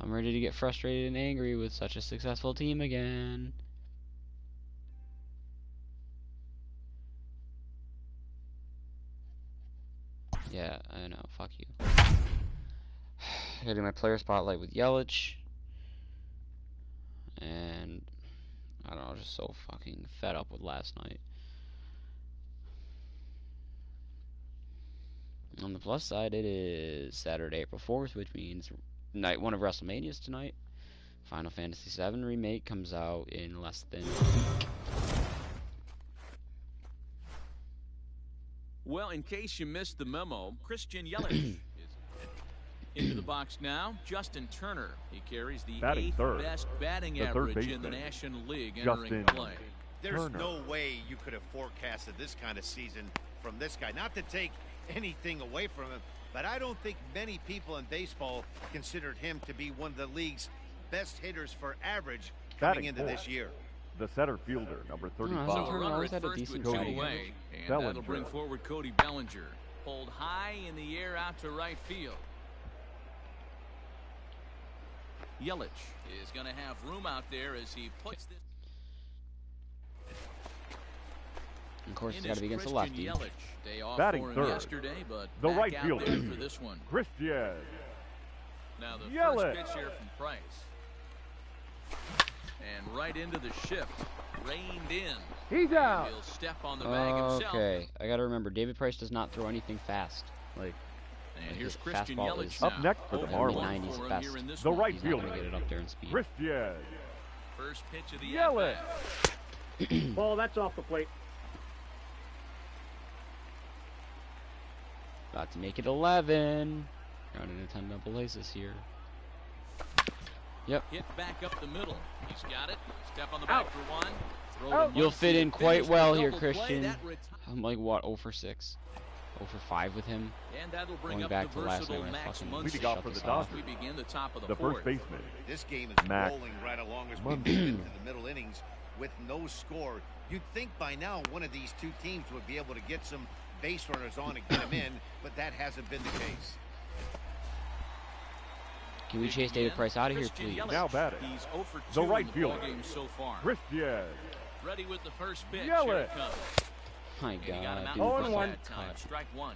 I'm ready to get frustrated and angry with such a successful team again. Yeah, I know. Fuck you. I gotta do my player spotlight with Yelich. And I don't know, I'm just so fucking fed up with last night. On the plus side, it is Saturday, April 4th, which means night one of WrestleMania's tonight. Final Fantasy VII Remake comes out in less than a week. Well, in case you missed the memo, Christian Yelich is into the box now. Justin Turner, he carries the eighth best batting average in the National League entering play. There's no way you could have forecasted this kind of season from this guy. Not to take anything away from him, but I don't think many people in baseball considered him to be one of the league's best hitters for average coming into this year. The center fielder, number 35. So a runner at first would go away, and that'll bring forward Cody Bellinger. Pulled high in the air out to right field. Yelich is going to have room out there as he puts this. Of course, it's got to be against the lefty. Day off Batting for him third, yesterday, but the back right out fielder, there for this one. Christian. Now the Yelich. first pitch here from Price. And right into the shift. Reined in. He's out. He'll step on the bag himself. Okay, I got to remember, David Price does not throw anything fast. Like, and here's his Christian fastball Yelich is up next for the Marlins. Marlins. 90s best. The right He's not fielder, gonna get it up there in speed. Christian. First pitch of the Yelich. Ball, that's off the plate. About to make it 11. Running into 10 double aces here. Yep. Hit back up the middle. He's got it. Step on the back for one. Throw You'll fit in quite well here, Christian. I'm like, what, 0 for 6? 0 for 5 with him. And that'll bring Going up back the to last night versatile when I Max fucking Muncy. got for the Dodgers. We begin the top of The fourth. first baseman. This game is Max rolling right along as we move into the middle innings with no score. You'd think by now one of these two teams would be able to get some base runners on and get them in, but that hasn't been the case. Can we chase David Price out of here, please? Now batting. He's 0 for 2 The right in the fielder, ballgame so far. Christian. Ready with the first pitch. Yelich. Here it comes. My And he got him God, out dude. in front 0-1. that time. Strike one.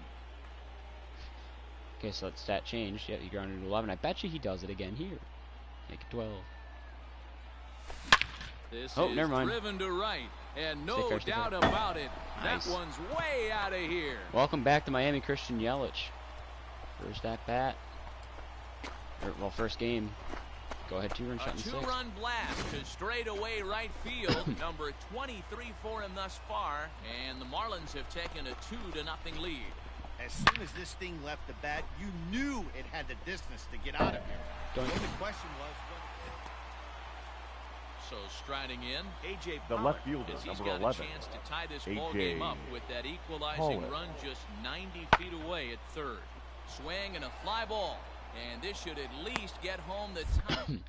Okay, so that stat changed. Yeah, he grounded to 11. I bet you he does it again here. Make it 12. This Oh, is never mind. driven to right, and no Stay fair, doubt stay fair. about it. Nice. That one's way out of here. Welcome back to Miami, Christian Yelich. First at bat. Well, first game. Go ahead, 2-run shot in A 6. two-run blast to straightaway right field. Number 23 for him thus far, and the Marlins have taken a 2-0 lead. As soon as this thing left the bat, you knew it had the distance to get out of here. The only question was So striding in, A.J. The Pollock, left fielder, as he's number got 11. a chance to tie this A.J. ball game up with that equalizing Pollock. run just 90 feet away at third. Swing and a fly ball, and this should at least get home the time.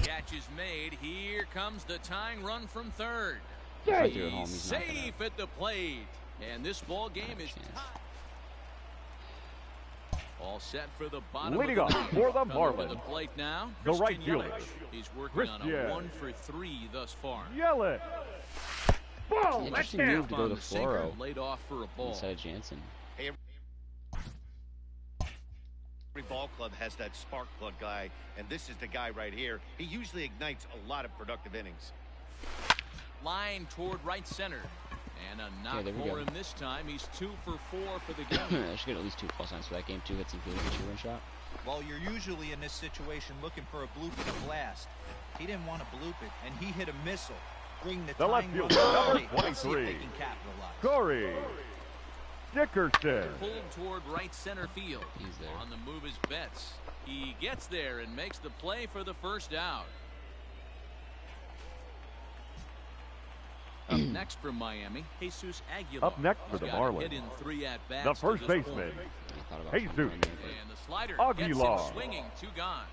Catch is made. Here comes the tying run from third. Right there at home, he's not Safe at the plate, and this ball game is tied. All set for the bottom Leading of the off ninth. for the Coming Marlins. to the plate now, The right Christian fielder, Yelich. He's working on a Christian. 1 for 3 thus far. Yelich. Ball, that's Interesting down. move to go On to the sinker, Floro laid off for a ball. instead of Jansen. every ball club has that spark plug guy, and this is the guy right here. He usually ignites a lot of productive innings. Line toward right center. And a knock there we for go. him this time. He's 2 for 4 for the game. I should get at least 2 plus signs for that game. 2 hits including a 2-run shot. Well, you're usually in this situation looking for a bloop and a blast. He didn't want to bloop it, and he hit a missile. Bring the left tying fielder, run number late. Let's see if 23. they can capitalize. Corey Dickerson. Pulled toward right center field. He's there. On the move is Betts. He gets there and makes the play for the first out. Up next from Miami, Jesus Aguilar. Up next for He's the got a Marlins, hit in 3 at-bats the to first this baseman, point. I thought about Jesus something right there, And the slider Aguilar. gets him swinging. 2 gone.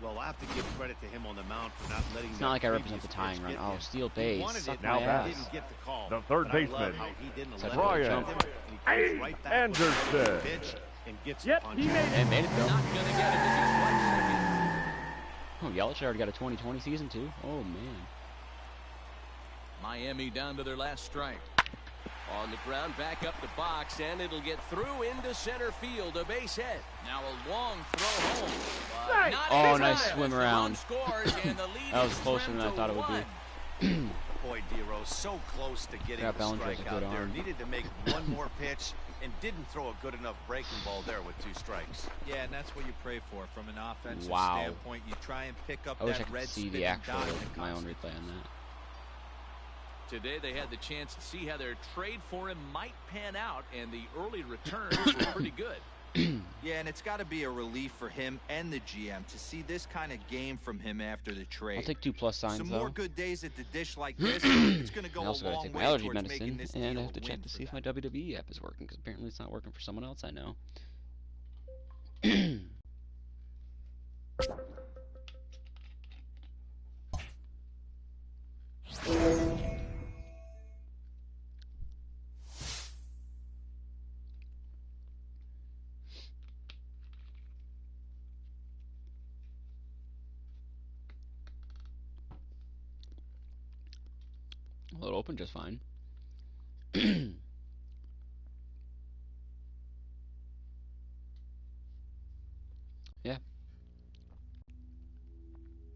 Well, I have to give credit to him on the mound for not letting It's that not like I previous represent the pitch tying run. get Oh, him. steal He base. wanted Suck it, Now my but batting. ass. didn't get the call. The third But I love baseman, how he didn't Such let a it Brian jump him, and he comes right back with Anderson. another pitch and gets the Yep, punch. he made it. And made it though. Not going to get him as he strikes second. Yelich already got a 2020 season too. Oh man. Miami down to their last strike. On the ground, back up the box, and it'll get through into center field. A base hit. Now a long throw home. But not Oh, in nice time swim as the around. run scores, and the lead That was is closer trimmed than I to thought it would be. 1. Boy, Dero, so close to getting Yeah, the Bellinger's a strike good out there. arm. Needed to make one more pitch and didn't throw a good enough breaking ball there with 2 strikes. Yeah, and that's what you pray for from an offensive Wow. standpoint. You try and pick up I wish I that could red see the spinning actual dot that my comes own with replay on that. Today they had the chance to see how their trade for him might pan out, and the early returns were pretty good. Yeah, and it's got to be a relief for him and the GM to see this kind of game from him after the trade. I'll take 2 plus signs Some though. more good days at the dish like this. It's going to I go a also gotta long take my way allergy towards making medicine, this and deal I have to a check win to for see if them. my WWE app is working, because apparently it's not working for someone else I know. Well, it opened just fine. Yeah.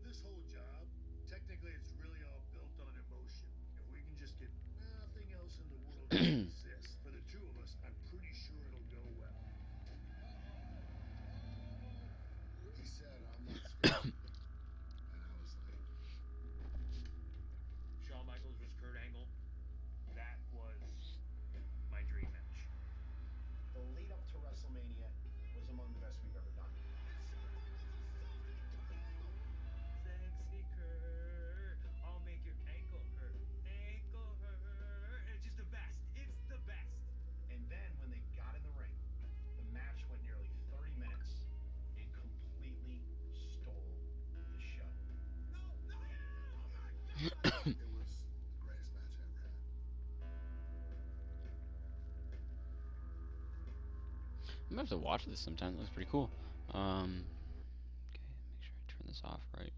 This whole job, technically it's really all built on emotion. If we can just get nothing else in the world to exist, for the 2 of us, I'm pretty sure it'll go well. He said, I'm not scared. And I was like, Shawn Michaels was Kurt Angle. That was my dream match. The lead up to WrestleMania was among the best we've ever done. Sexy Kurt, I'll make your ankle hurt. Ankle hurt. It's just the best. It's the best. And then when they got in the ring, the match went nearly 30 minutes. It completely stole the show. No, no, oh my God. It was the greatest match I ever had. I'm gonna have to watch this sometime. It looks pretty cool. Okay, make sure I turn this off right.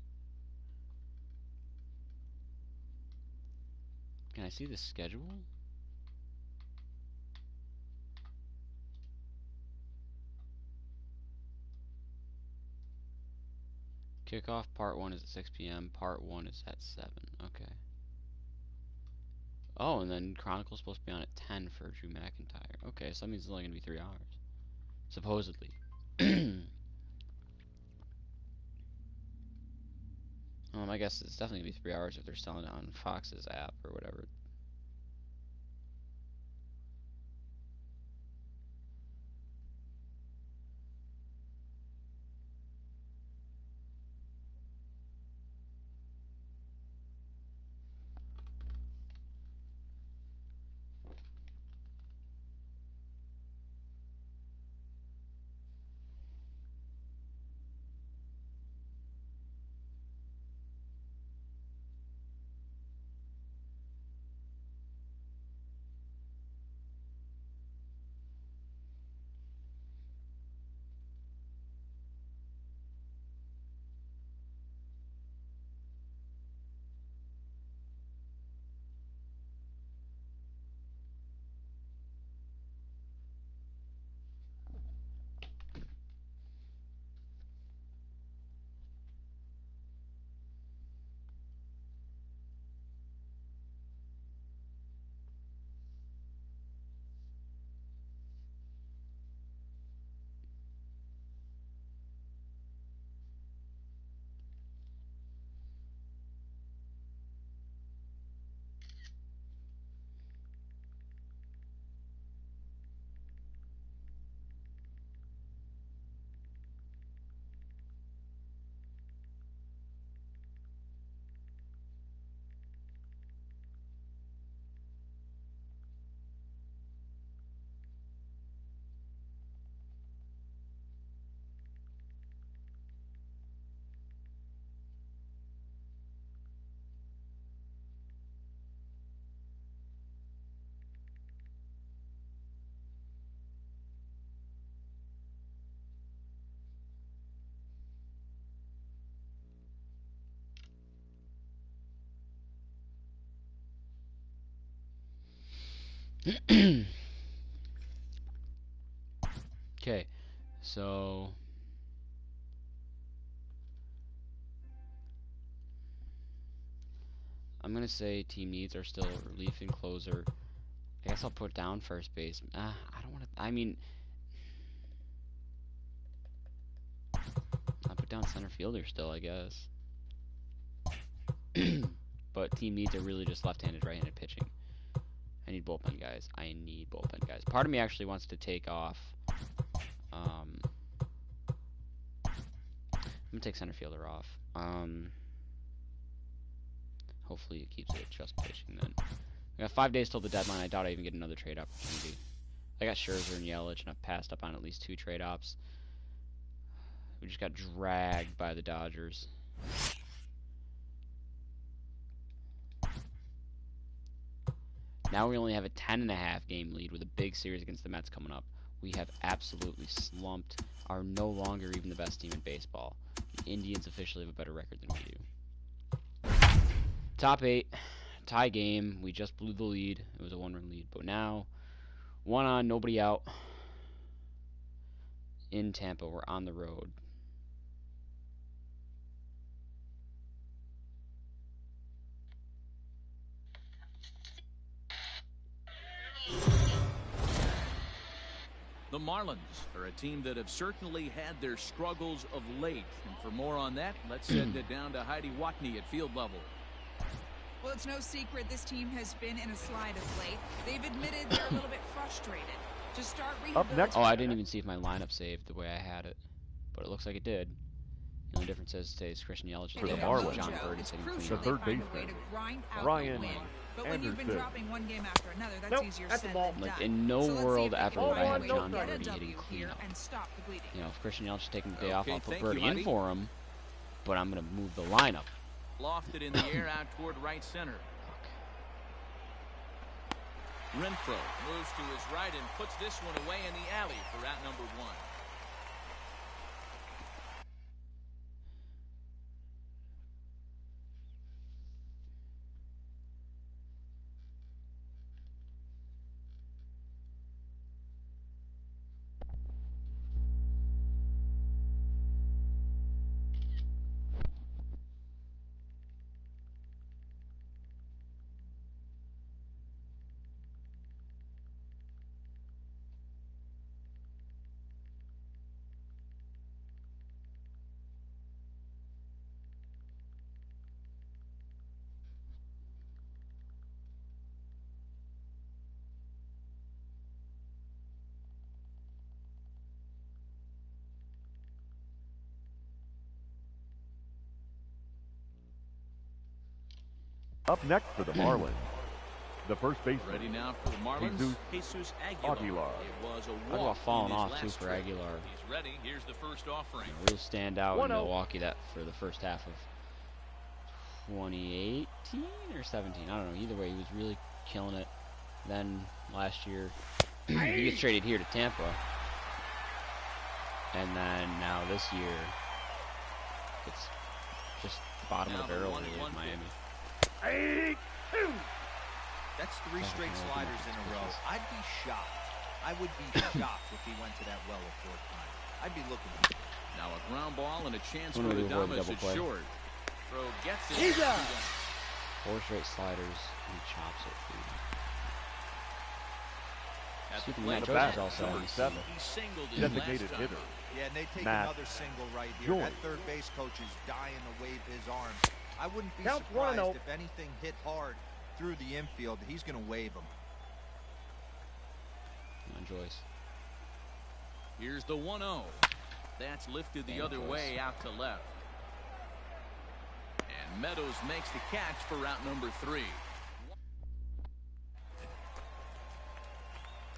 Can I see the schedule? Kickoff part 1 is at 6 p.m. Part 1 is at 7. Okay. Oh, and then Chronicle's supposed to be on at 10 for Drew McIntyre. Okay, so that means it's only gonna be 3 hours. Supposedly. I guess it's definitely gonna be 3 hours if they're selling it on Fox's app or whatever. Okay, so I'm gonna say team needs are still relief and closer. I guess I'll put down first base. I don't want to. I mean, I'll put down center fielder still, I guess. But team needs are really just left-handed, right-handed pitching. I need bullpen guys. I need bullpen guys. Part of me actually wants to take off. I'm gonna take center fielder off. Hopefully it keeps it just pitching then. We got 5 days till the deadline. I doubt I even get another trade opportunity. I got Scherzer and Yelich, and I've passed up on at least 2 trade ops. We just got dragged by the Dodgers. Now we only have a 10.5 game lead with a big series against the Mets coming up. We have absolutely slumped. Are no longer even the best team in baseball. The Indians officially have a better record than we do. Top 8, tie game. We just blew the lead. It was a 1-run lead, but now 1 on, nobody out. In Tampa, we're on the road. The Marlins are a team that have certainly had their struggles of late. And for more on that, let's send it down to Heidi Watney at field level. Well, it's no secret this team has been in a slide of late. They've admitted they're a little bit frustrated. To start next. Oh, I didn't even see if my lineup saved the way I had it, but it looks like it did. The only difference is today's Christian Yelich For the and Marlins, John Bird is hitting the clean. third baseman, Ryan But when you've been Anderson. dropping one game after another, that's Nope, easier that's a said ball. than Like done. in no So let's see world if they ever can would I have get John a Birdie W hitting here cleanup. and stop the bleeding. You know, if Christian Yelich is taking the day off, Okay, I'll put thank you, Birdie in Heidi. for him, but I'm gonna move the lineup. Lofted in the air out toward right center. Renfro moves to his right and puts this one away in the alley for out number 1. Up next for the Marlins, the first baseman, Ready now for the Marlins. Jesus Aguilar. Aguilar. It was a Talk about walk falling in his off too last for trip. Aguilar. He's ready. Here's the first offering. Real standout in 1-0. Milwaukee that for the first half of 2018 or 17. I don't know. Either way, he was really killing it. Then last year, he gets traded here to Tampa, and then now this year, it's just bottom of the barrel really with Miami. That's 3 straight sliders in a row. I'd be shocked. I would be shocked if he went to that well a 4th time. I'd be looking for it. Now a ground ball and a chance When for we avoid Adames double at play. short. Throw gets it. 4 straight sliders, and he chops it. At See the if plate, Matt Jones is also on number the 7, he singled his designated last time. hitter. Yeah, and they take Matt another single right here. Jones. That third base coach is dying to wave his arms. I wouldn't be Counts surprised 1-0. if anything hit hard through the infield. He's going to wave them. Come on, Joyce. Here's the 1-0. That's lifted the Damn other close. way out to left. And Meadows makes the catch for route number 3.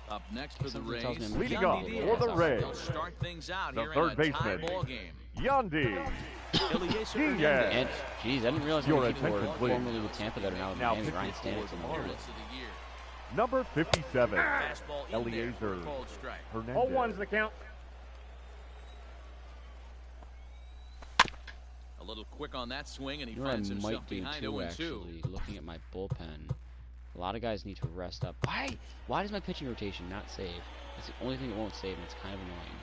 Up next for the Something Rays. tells me I'm Leading gonna off get Yandy one. for the Diaz. Rays, They'll start things out the here third in a tie baseman, ball game. Yandy. Eliezer Diaz. Hernandez. And, geez, I didn't realize how Your many people were attention, please. formerly with Tampa that are now with Now Miami. pitching Ryan for Stanton's the in the Marlins. order. Minutes of the year. Number 57, Fastball in there for Eliezer a called strike. All one's Hernandez. the count. A little quick on that swing, and he You know what I finds himself might do behind too, 0-2. actually, looking at my bullpen. A lot of guys need to rest up. Why does my pitching rotation not save? That's the only thing it won't save, and it's kind of annoying.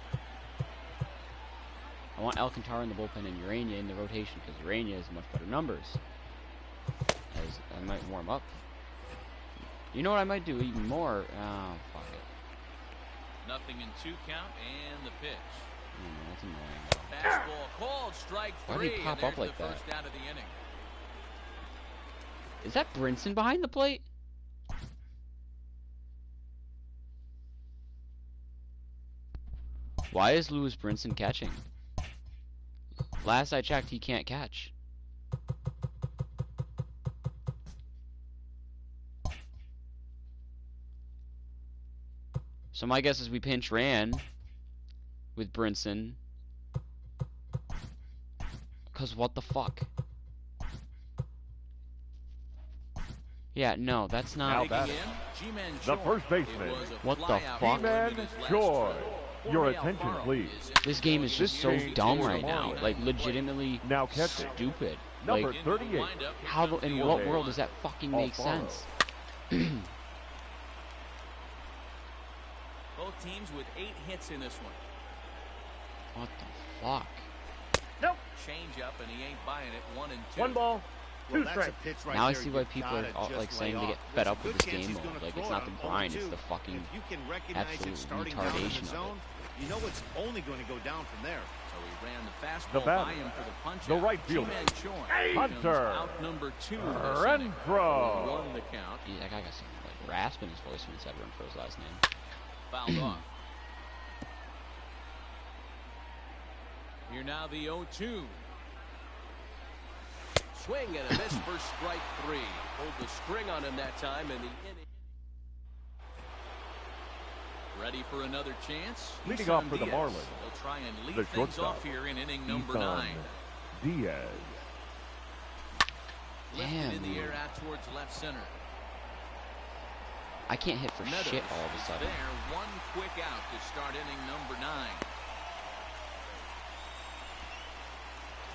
I want Alcantara in the bullpen and Urania in the rotation, because Urania has much better numbers. I might warm up. You know what I might do even more? Oh, fuck it. Nothing in 2 count and the pitch. That's annoying, though. Fastball called, strike 3. Why'd he pop up like that? First out of the inning. Is that Brinson behind the plate? Why is Lewis Brinson catching? Last I checked, he can't catch. So my guess is we pinch ran with Brinson. Because what the fuck? Yeah, no, that's not... Now the first baseman. What the fuck? G-Man Joy. Your attention, please. This game is just so dumb right now. Like, legitimately Now catching. stupid. Number Like, 38. how in what world does that fucking make sense? Both teams with 8 hits in this one. What the fuck? Nope. Change up, and he ain't buying it. 1 and 2. 1 ball, 2 that's a strikes. pitch right Now I there see you why people are gotta all, just like saying lay they get off. fed There's up a with good this chance game he's mode. gonna Like, throw it's it not the on grind, 0-2. it's the fucking If you can recognize it absolute starting down in the retardation of zone, you know it's only going to go down from there. So he ran the fastball The batter, by him for the punch the out. right fielder, G-Man Choi Hunter comes out number 2 this inning. Renfroe. 1 the count. Gee, that guy got some like rasp in his voice when he said Renfroe's last name. Fouled off. Here now the 0-2. Swing and a miss for strike 3. Pulled the string on him that time in the inning. Ready for another chance? Leading off for the Diaz. Marlins, They'll try and lead the things shortstop, off here in inning number Ethan 9. Diaz. Lifted Damn, in the air man. out towards left center. I can't hit for Meadows shit all of a is sudden. There, 1 quick out to start inning number 9.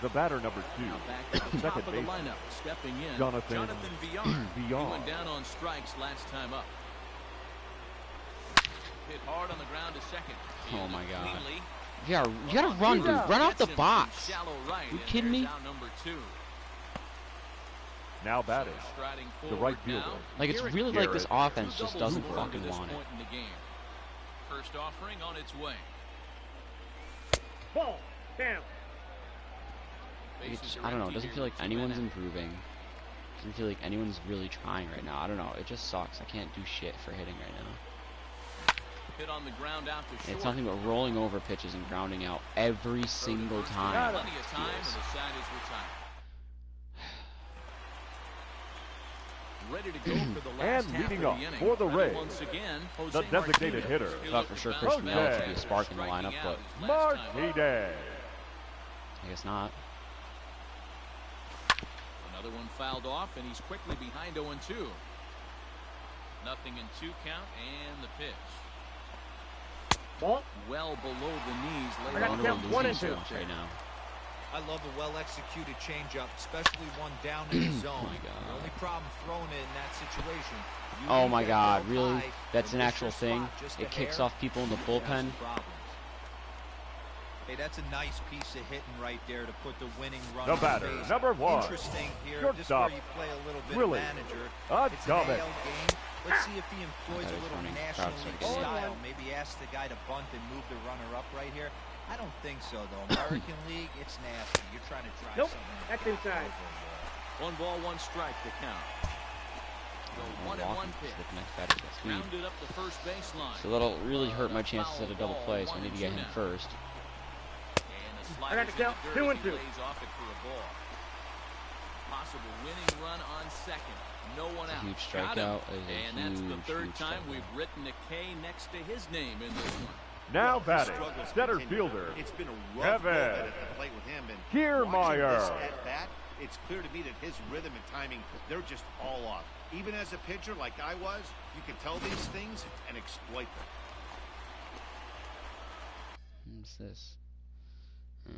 The batter, number 2. Now back to the top Second of the baseman, lineup, stepping in, Jonathan Villar. He Villar. went down on strikes last time up. Hit hard on the ground to second. Oh my god. Cleanly. Yeah, you gotta run, dude. Run out the Gets him box. from shallow right, You and kidding there's me? out number 2. Now batting, Striding the forward right fielder. now. Like, it's Garrett really like this Garrett. offense just Two doesn't doubles scored to fucking this want it. point in the game. First offering on its way. Ball, down. Bases are I don't know. It empty doesn't here feel like with 2 men anyone's out. improving. Doesn't feel like anyone's really trying right now. I don't know. It just sucks. I can't do shit for hitting right now. Hit on the ground out to short. It's nothing but rolling over pitches and grounding out every single time. Plenty of time, and Jeez. the side is retired. Ready to go for the last And half leading of up the inning. for the Ready Rays, once again, Jose the designated Martinez. hitter. He'll Thought look for to sure bounce Christian back Yelich Jose would be a spark in the striking lineup, out but his last time up. Martinez. I guess not. Another one fouled off, and he's quickly behind 0-2. Nothing in 2 count, and the pitch. Ball, Well below the knees. I Later got on to We're count in losing 1 the and so 2. much right now. I love a well-executed changeup, especially one down in the zone. my God. The only problem throwing it in that situation. you Oh need my that god, ball really? high That's and an miss actual your thing? spot just It a kicks hair, off people in the you could have bullpen? some problems. Hey, that's a nice piece of hitting right there to put the winning run The on batter, base. number 1. Interesting here, just Shortstop, where you play a little bit Willie of manager. Adames. It's an AL game. Let's see if he employs thought a he was little running. National Crowd started League getting style. Maybe ask the guy to bunt and move the runner up right here. I don't think so, though. American League, it's nasty. You're trying to drive Nope, something. that's inside. 1 ball, 1 strike, the count. The 1-1 Walking pitch. is the next batter to sweep. Rounded up the first baseline. So that'll really hurt my chances at a double play, so I need to get him first. And the I got to slider's in count the dirt 2 as and he 2. lays off it for a ball. Possible winning run on second. No one It's a out. huge Got him. strikeout. It is a And that's the huge, third huge time strikeout. we've written a K next to his name in this one. Now His batting, struggles center continue. fielder, It's been a rough Kevin go at the plate with him. And Kiermaier. watching this at bat, it's clear to me that his rhythm and timing, they're just all off. Even as a pitcher like I was, you can tell these things and exploit them. What's this? Oh.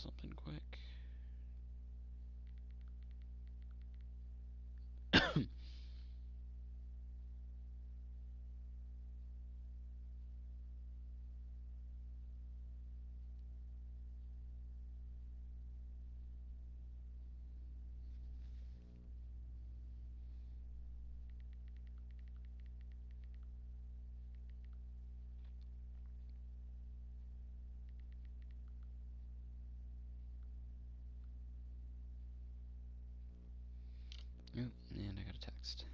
something quick. Oop, and I got a text.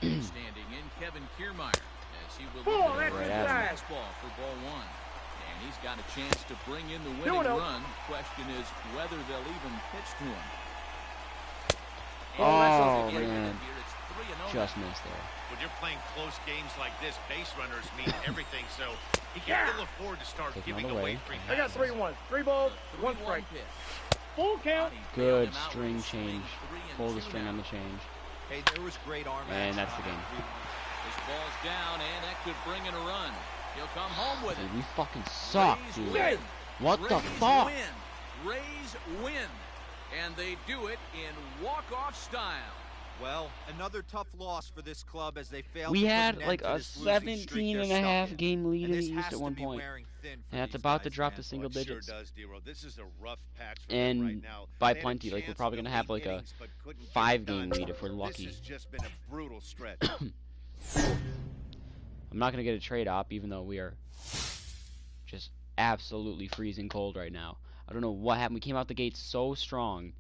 Standing in Kevin Kiermaier as he will Ball, look that's at inside. fastball for ball one. And he's got a chance to bring in the winning 2-0. run. Question is whether they'll even pitch to him. Oh, And man. here it's 3-0 Just now. missed there. When you're playing close games like this, base runners mean everything, so he can ill afford to start Taking giving all the away way. free I got passes. 3-1. 3 balls, The 1 3-1 strike. pitch. Full count. He bailed Good him out string with a swing, change. 3-2 Pull the string now. on the change. Hey, there was great arm And action that's the on game. that 3-1. This ball's down, and that could bring in a run. He'll come home with it. Dude, we fucking suck, Rays dude. win. What the Rays fuck? Win. Rays win. And they do it in walk-off style. Well, another tough loss for this club as they failed We to put had an end like to a this losing streak 17 they're and a stuck half in. game lead in And the this East has at to one be point. wearing thin for And it's these about to guys, drop man. to single Well, it digits. Sure does, D-Row. This is a rough patch for them And right now. by They had a plenty, like we're chance probably to gonna have lead like a innings, but couldn't get it 5-game done. lead if we're lucky. This has just been a brutal stretch. I'm not gonna get a trade op, even though we are just absolutely freezing cold right now. I don't know what happened. We came out the gate so strong.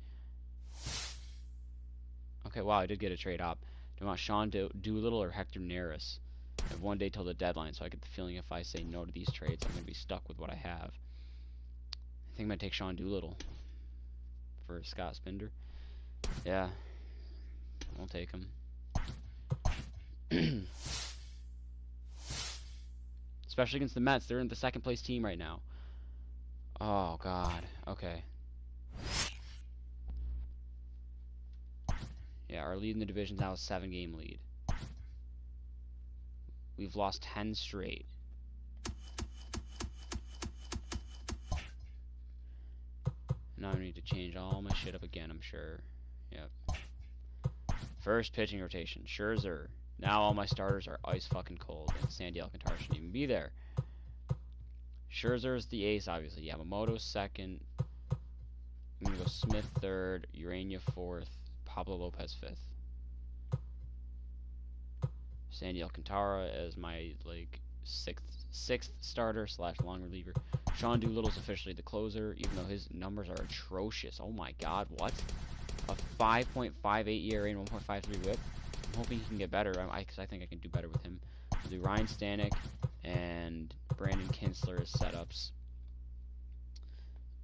Okay, wow, I did get a trade op. Do I want Sean Doolittle or Hector Neris? I have 1 day till the deadline, so I get the feeling if I say no to these trades, I'm gonna be stuck with what I have. I think I'm gonna take Sean Doolittle for Scott Spinder. Yeah, I'll take him. Especially against the Mets. They're in the second place team right now. Oh, God. Okay. Yeah, our lead in the division now is 7-game lead. We've lost 10 straight. Now I need to change all my shit up again, I'm sure. Yep. First pitching rotation. Scherzer. Now all my starters are ice fucking cold, and Sandy Alcantara shouldn't even be there. Scherzer's the ace, obviously. Yamamoto second. I'm gonna go Smith third, Urania fourth, Pablo Lopez fifth. Sandy Alcantara as my like sixth starter / long reliever. Sean Doolittle's officially the closer, even though his numbers are atrocious. Oh my God, what? A 5.58 ERA and 1.53 WHIP. I'm hoping he can get better. Because I think I can do better with him. I'll do Ryan Stanek and Brandon Kinsler as setups.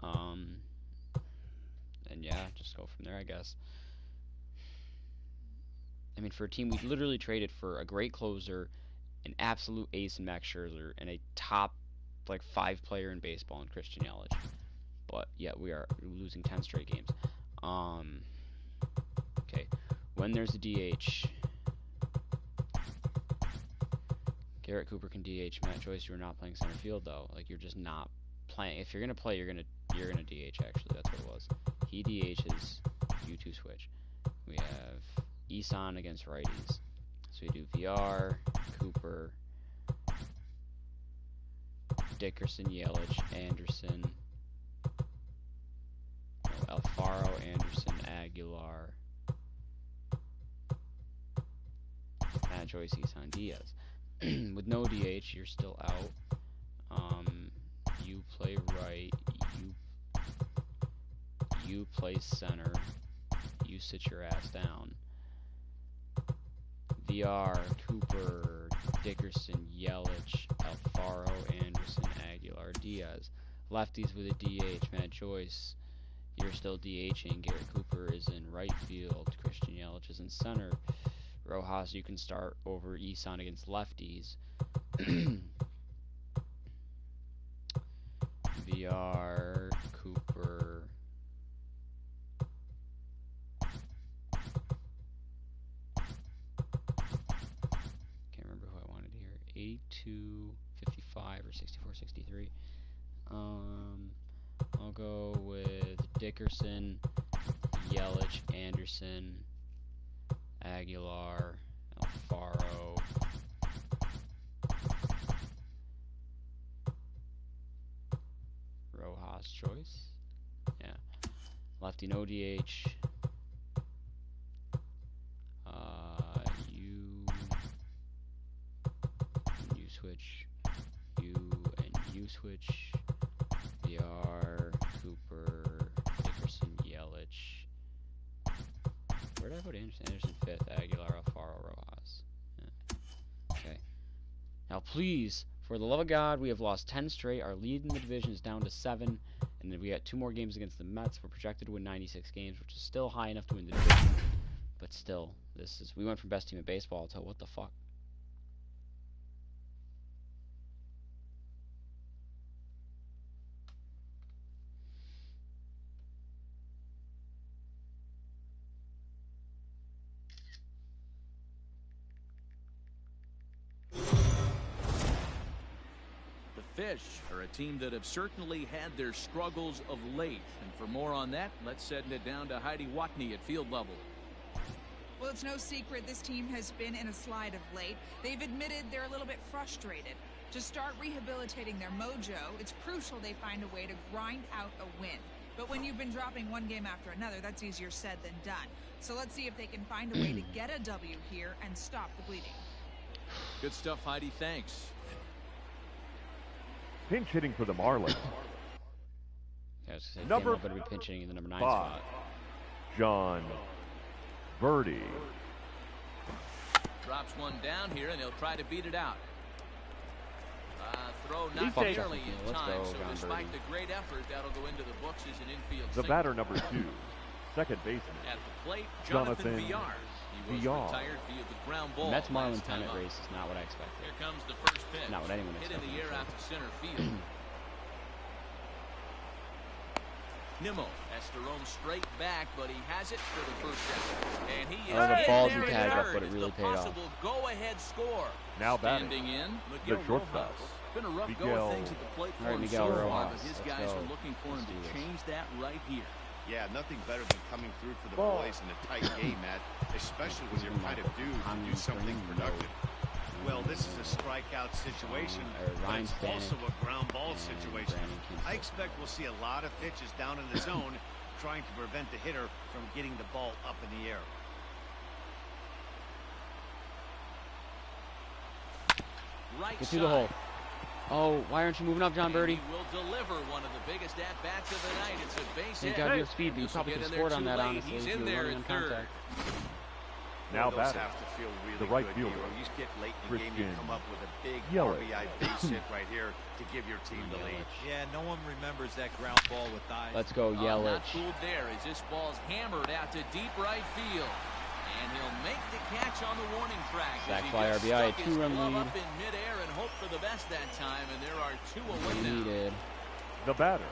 And yeah, just go from there, I guess. I mean, for a team we literally traded for a great closer, an absolute ace in Max Scherzer, and a top like 5 player in baseball in Christian Yelich. But yeah, we are losing 10 straight games. Okay, when there's a DH, Garrett Cooper can DH. Matt Joyce, you're not playing center field though. Like you're just not playing. If you're gonna play, you're gonna DH. Actually, that's what it was. He DHs. You two switch. We have Isan against righties. So we do VR, Cooper, Dickerson, Yelich, Anderson, Alfaro, Anderson, Aguilar, Matt Joyce, Isan, Diaz. With no DH, you're still out. You play right. You play center. You sit your ass down. VR, Cooper, Dickerson, Yelich, Alfaro, Anderson, Aguilar, Diaz. Lefties with a DH, Matt Joyce. You're still DHing. Garrett Cooper is in right field. Christian Yelich is in center. Rojas, you can start over Isan against lefties. VR, Cooper. Can't remember who I wanted here. go with Dickerson, Yelich, Anderson, Aguilar, Alfaro. Rojas choice. Yeah. Lefty no DH. You switch. You and you switch. VR, Cooper, Dickerson, Yelich. Where did I put Anderson? Anderson 5th, Aguilar, Alfaro, Rojas. Yeah. Okay. Now please, for the love of God, we have lost 10 straight. Our lead in the division is down to 7. And then we got 2 more games against the Mets. We're projected to win 96 games, which is still high enough to win the division. But still, we went from best team in baseball to what the fuck? Fish are a team that have certainly had their struggles of late. And for more on that, let's send it down to Heidi Watney at field level. Well, it's no secret this team has been in a slide of late. They've admitted they're a little bit frustrated. To start rehabilitating their mojo, it's crucial they find a way to grind out a win. But when you've been dropping one game after another, that's easier said than done. So let's see if they can find a way to get a W here and stop the bleeding. Good stuff, Heidi. Thanks. Pinch hitting for the Marlins. Yeah, Number going to be pinch hitting in the number 9 5, spot. John Birdie. Drops one down here, and he'll try to beat it out. Throw He not takes nearly it. in Let's time, go, so John despite Birdie. the great effort, that'll go into the books as an infield The single. batter number 2, second baseman. At the plate, Jonathan Jonathan Villar. He was Villar. retired via the ground ball. Mets Marlins last time pennant up. race is not what I expected. Here comes the first pitch. Not what anyone Hit in expected. the air out to center field. Nimmo has to roam straight back, but he has it for the first out. And he is Oh, the in balls there he in tagged up, third. but it It's really the paid off. possible go-ahead score. Now batting, Standing in, the Miguel shortstop, Rojas. It's been a rough go Miguel. of things at the plate for All right, him Miguel so far, Rojas. but his Let's guys go. are looking for him Let's to do this. change that right here. Yeah, nothing better than coming through for the Ball. boys in a tight game, Matt, especially when you're kind of due to do something productive. Well, this is a strikeout situation, but it's also a ground ball situation. I expect we'll see a lot of pitches down in the zone trying to prevent the hitter from getting the ball up in the air. Right Get through the hole. side. Oh, why aren't you moving up, John And Birdie? he will deliver one of the biggest at-bats of the night. It's a base Thank hit. God you have speed, but you This will probably get could have in there scored on too that, late. honestly, He's if in you were there running at on third. contact. Now Those batting, have to feel really the right good fielder, here. You get late in the game, you Christian come up with a big Yelich. RBI base hit right here to give your team the lead. Yeah, no one remembers that ground ball with eyes. Let's go, Not Yelich. fooled there as this ball's hammered out to deep right field. And he'll make the catch on the warning track. Sac as he fly just RBI, stuck his 2-run glove lead. up in midair and hope for the best that time. And there are 2 away now. Needed. the batter,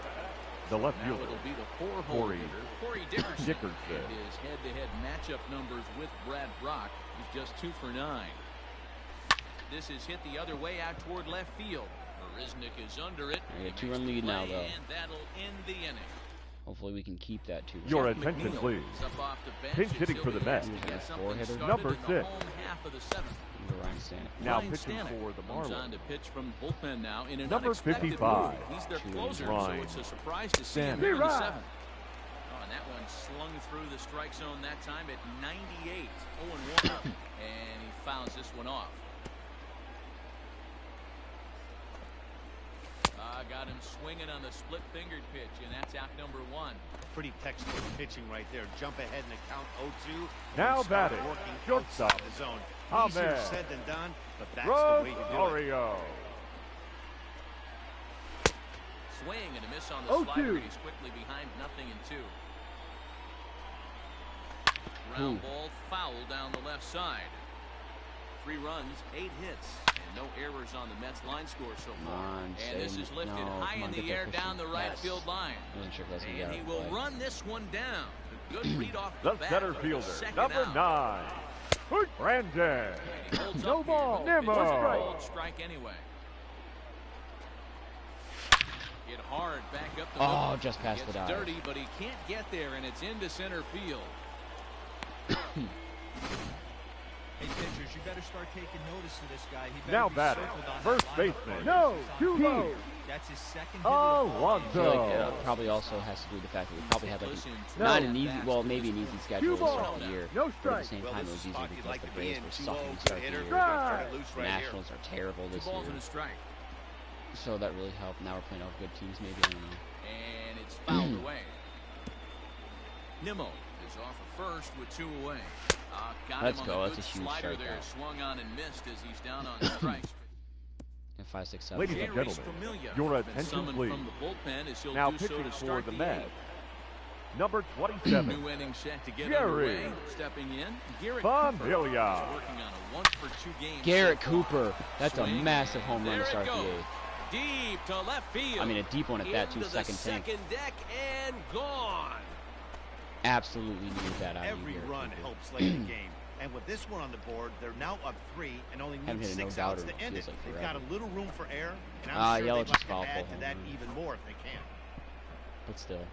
the left Now fielder, it'll be the 4-hole Corey hitter, Corey Dickerson. Dickerson. And his head-to-head matchup numbers with Brad Brock. He's just 2 for 9. This is hit the other way out toward left field. Marisnik is under it. We got He 2-run makes the lead now, play, though. And that'll end the inning. Hopefully we can keep that 2. Your Jeff attention, McNeil please. is up off the bench Pinch as hitting he'll for the be Mets. asked to get He's a something four-hitter. started Number in the 6. home half of the 7th. Ryan Stanek. Now Ryan pitching Stanek for the comes on Marlins, to pitch from the bullpen now in an Number unexpected 55. move. He's their Two closer, so Ryan it's a surprise to see him Stanek. here in the Right. 7th. Oh, and that one slung through the strike zone that time at 98, 0-1, and he fouls this one off. Got him swinging on the split-fingered pitch, and that's out number 1. Pretty textbook pitching right there. Jump ahead in the count 0-2. Now and start batting, working shortstop, outside the zone. Ahmed. Easier said than done, but that's the way you do it. Rosario. Swing and a miss on the 0-2. slider, and he's quickly behind 0-2. Ground ball foul down the left side. 3 runs, 8 hits, and no errors on the Mets line score so far. on, And this Shane. is lifted No, high come in on, the get that air Christian. down the right Yes. field line. I wasn't sure if that's gonna And get he out, will but- run this one down. A good read off the The bat center for fielder, second number out. 9, Brandon. And he holds No up ball. here, but the pitch is Nimmo. called strike anyway. Hit hard back up the Oh, middle. just past the Gets dive. dirty, but he can't get there, and it's into center field. Hey, pitchers, you better start taking notice of this guy. He better Now be batting, circled on first that lineup. baseman. No, too low. That's his second hit of the Alonso. ball I feel like it probably also has to do with the fact that we probably had like not an easy, well, maybe an easy schedule to start the year. No But at strike. the same Well, time, it this was is easier spot you'd because like the to be Braves in. were 2-0, sucking to good start the hitter. year. Strike. Turn it loose The right here. Nationals are terrible Two this balls year, and a strike. so that really helped. Now we're playing all good teams, maybe, I don't know. And it's fouled away. Nimmo is off at first with 2 away. Got Let's him go. on the That's a good huge slider there. strikeout. Swung on and missed as he's down on strikes. And 5, 6, 7. Ladies and Jerry gentlemen, Familia your been attention, summoned please. from the bullpen as he'll Now do so pitching to for start the the Mets, eighth. number 27, New inning set to get Jerry underway. Stepping in, Garrett Familia. Cooper is working on a 1-for-2 game. Garrett so far. Cooper. That's a Swing, massive and home run to there it start the goes. eighth. Deep to left field. I mean, a deep one at that, too. Into the Second tank. second deck and gone. Absolutely needed that out of Every you, Garrett run Cooper. helps late in the game. And with this one on the board, they're now up 3 and only Haven't need hit a 6 no-doubter outs to in end it. feels like They've forever. got a little room for error, and I'm sure Yelich they'd is like to foul add pole to that home run. even more if they can. But still.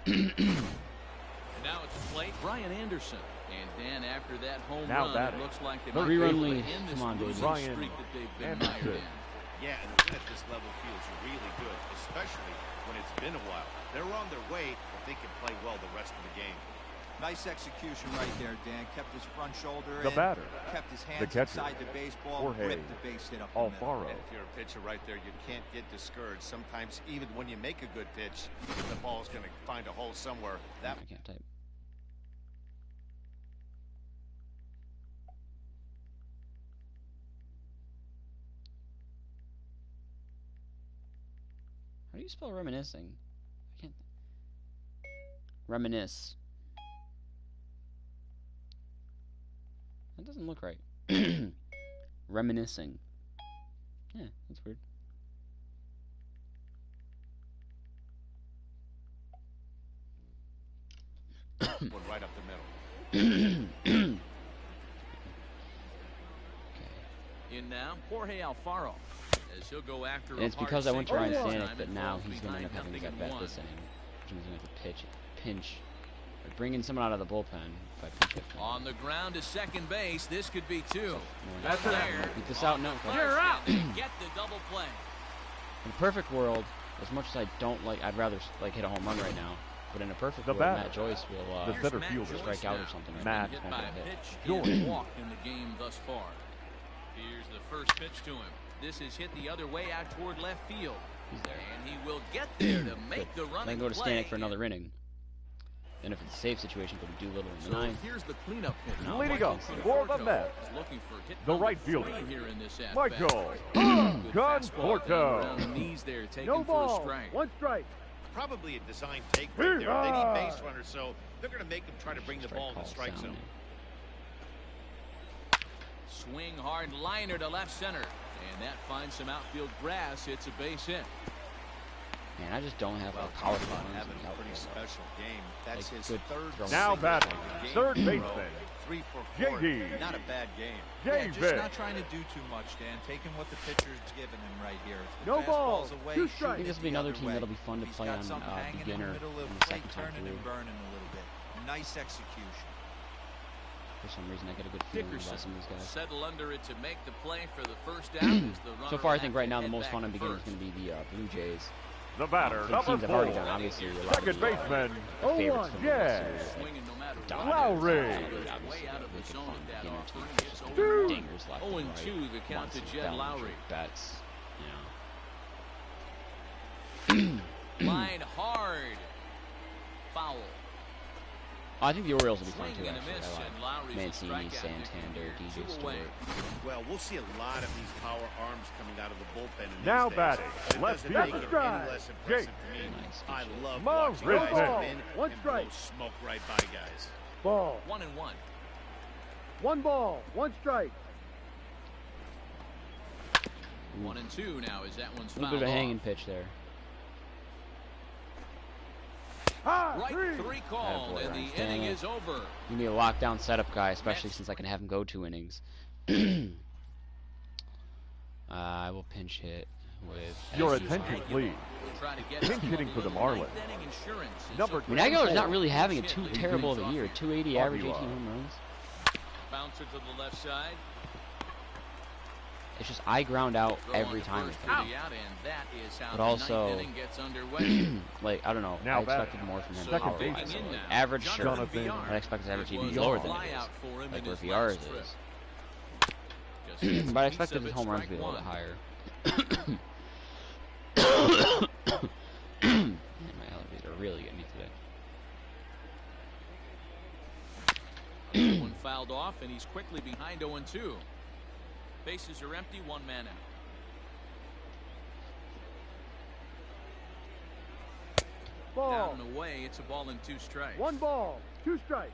And now it's a plate, Brian Anderson. And Dan, after that home Now run, batting. it looks like they Third might be able baseman. to end this Come on, baby. losing Brian streak that they've been Anderson. mired in. Yeah, and the win at this level feels really good, especially when it's been a while. They're on their way if they can play well the rest of the game. Nice execution right there, Dan. Kept his front shoulder The in, batter, kept his the hands catcher, inside the baseball, Jorge ripped the base hit up the middle. Alfaro. And if you're a pitcher right there, you can't get discouraged. Sometimes even when you make a good pitch, the ball's going to find a hole somewhere. That I can't type. How do you spell reminiscing? I can't. Reminisce. That doesn't look right. Reminiscing. Yeah, that's weird. one right up the middle. In now, Jorge Alfaro. As he'll go after And it's a hard because I went to single Ryan this Stanek time, that it now falls he's going to end up behind having his nothing at in bat this one. inning. Which means he's going to have to pinch. Or bring in someone out of the bullpen if I pinch it. On the ground to second base, this could be 2. That's Down it. there. Beat this out, no. You're out. Get the double play. In a perfect world, as much as I don't like, I'd rather like hit a home run right now. But in a perfect The world, batter. Matt Joyce will The center Matt fielder. Joyce strike out now. or something. He's Matt been hit by a Joyce. pitch Joyce. and walked in the game thus far. Here's the first pitch to him. This is hit the other way out toward left field. He's there. And he will get there to make the Then running go to play. Stanek for another inning. Then if it's a safe situation, go to Doolittle in the So ninth. here's the cleanup pitch. Now, Leading up Michael for the Conforto Mets, is looking for hit the number right fielder, 3 here in this at-bat. Michael Good fastball Conforto. down around the knees there, taken No for a ball. strike. 1 strike. Probably a design take right there. They need base runners, so they're going to make them try to bring the ball in the strike zone. Swing hard liner to left center. And that finds some outfield grass. It's a base hit. Man, I just don't have Well, a powerful Conforto arms having in the a pretty outfield. special game. That's Like, his good third throw. Now single batting, game third in a row. baseman, 3 for 4. JD. Not a bad game. Yeah, just David. not trying to do too much, Dan. Taking what the pitcher's giving him right here. If the No ball. fastball's away, 2 shoot strikes. I think this it will be the another other team way. that'll be fun to If he's play got on something hanging in beginner the middle of in the the plate, second time turning through. and burning a little bit. Nice execution. For some reason, I get a good feeling Dickerson about some of these guys. settle under it to make the play for the first out. as the So runner far, I will think have right to now the head most back fun on to beginning is first. going to be the Blue Jays. The batter, The number teams I've already 4, done, obviously. A lot second of the, baseman, the favorites from the yeah. series, like Swinging no matter what. Dodgers, Lowry. Dodgers, Way out of they the could zone fun at that beginner offering. teams, It's just over. dingers left and 0-2 right. the count to Munson, Jed Bellinger, Lowry. Betts, you know. Line hard. Foul. I think the Orioles will be fun Swing too, and a actually. miss, I and like Lowry's the Mancini, strikeout Santander, victory. DJ 2 away. Stewart. Well, we'll see a lot of these power arms coming out of the bullpen in Now these days. batting, But it left doesn't make fielder, it any less impressive to me. Nice I pitch. love Marlins. watching guys Ball. come in 1 and blow strike. smoke right by guys. Ball. 1-1. 1 ball. 1 strike. 1-2 now as that one's A little fouled bit of a hanging off. pitch there. Right 3. 3 called, Attaboy, and Ryan the inning Stanek. is over. You need a lockdown setup guy, especially Mets. since I can have him go 2 innings. I will pinch hit. with Your Aguilar. attention, please. Try to get Pinch hitting for the Marlins. Number I mean, Aguilar's not 24. really having a too terrible of a year. 280 average, 18 Aguilar. home runs. Bouncer to the left side. It's just I ground out Throw on every to time first with for him. the out, and that is how But the also- ninth inning gets underway. Like, I don't know. Now I expected batting. more from him Second power-wise. base. So, like, now, average, sure. Jonathan Jonathan But I expect his average to It be was lower a than it flyout is. for him Like in where his VR's last trip. is. Just gets a But I piece expected of his it, home runs to be a strike little bit one. higher. Man, my allergies are really getting me today. One fouled off, and he's quickly behind 0-2. Bases are empty, one man out. Ball. Down and away, it's a ball and 2 strikes. 1 ball, 2 strikes.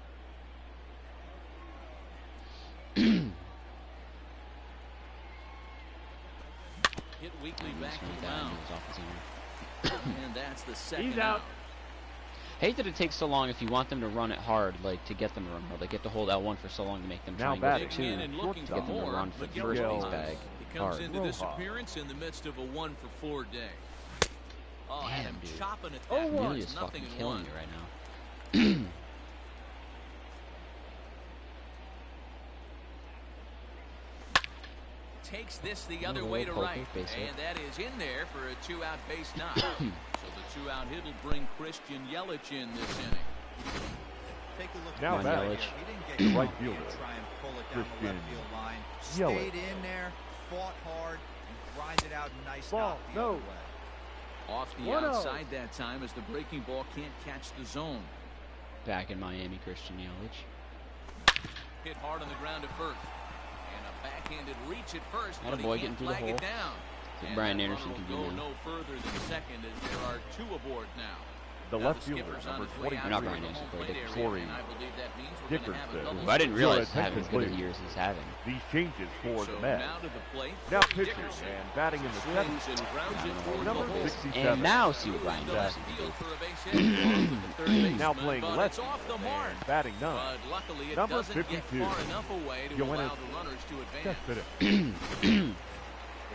Hit weakly I'm back just to gonna the die mound. into his office here. And that's the second He's out. Hate that it takes so long if you want them to run it hard, like to get them to run hard. Like, you have to hold L1 for so long to make them try Now and go for batting. 2 Digging in and looking to for get them to more. run for the Miguel first base Rojas. bag He comes hard. into this Rojas. appearance in the midst of a 1-for-4 day. Oh, Damn, had him dude. chopping at Oh, that. one. Really It's is nothing fucking in killing one. me right now. Takes this the other little way to poker, right, base hit. and that is in there for a 2-out base knock. So the 2-out hit will bring Christian Yelich in this inning. Take a look Now at batting. that. He didn't get The caught right and fielder, try and pull it down the Christian left field line. Yelich. Stayed in there, fought hard, and grinded out a nice Ball, knock the no. other way. Off the 1-0. outside that time as the breaking ball can't catch the zone. Back in Miami, Christian Yelich. Hit hard on the ground at first. And a backhanded reach at first, Atta but boy, he getting can't through the flag it hole. down. See, And Brian that Anderson runner can will do go now. no further than second as there are 2 aboard now. The Now left the fielder, skipper's on number his way out 23. Not toward Brian the Anderson, home Corey plate area, Corey and I believe that means we're gonna have a Dickerson. double I didn't realize Your having as good a year as he's having. These changes for So the Mets. now to the plate. Now Corey pitching Dickerson and batting in the seventh. swings and grounds it toward the Number hole. 67. And now see what Brian Goes Anderson can do. field for a base hit. Off with the third baseman, Now playing but lefty it's off the mark. and batting none. But luckily, it Number doesn't get 52. far enough away to Joanna allow the runners to advance. Cespedes.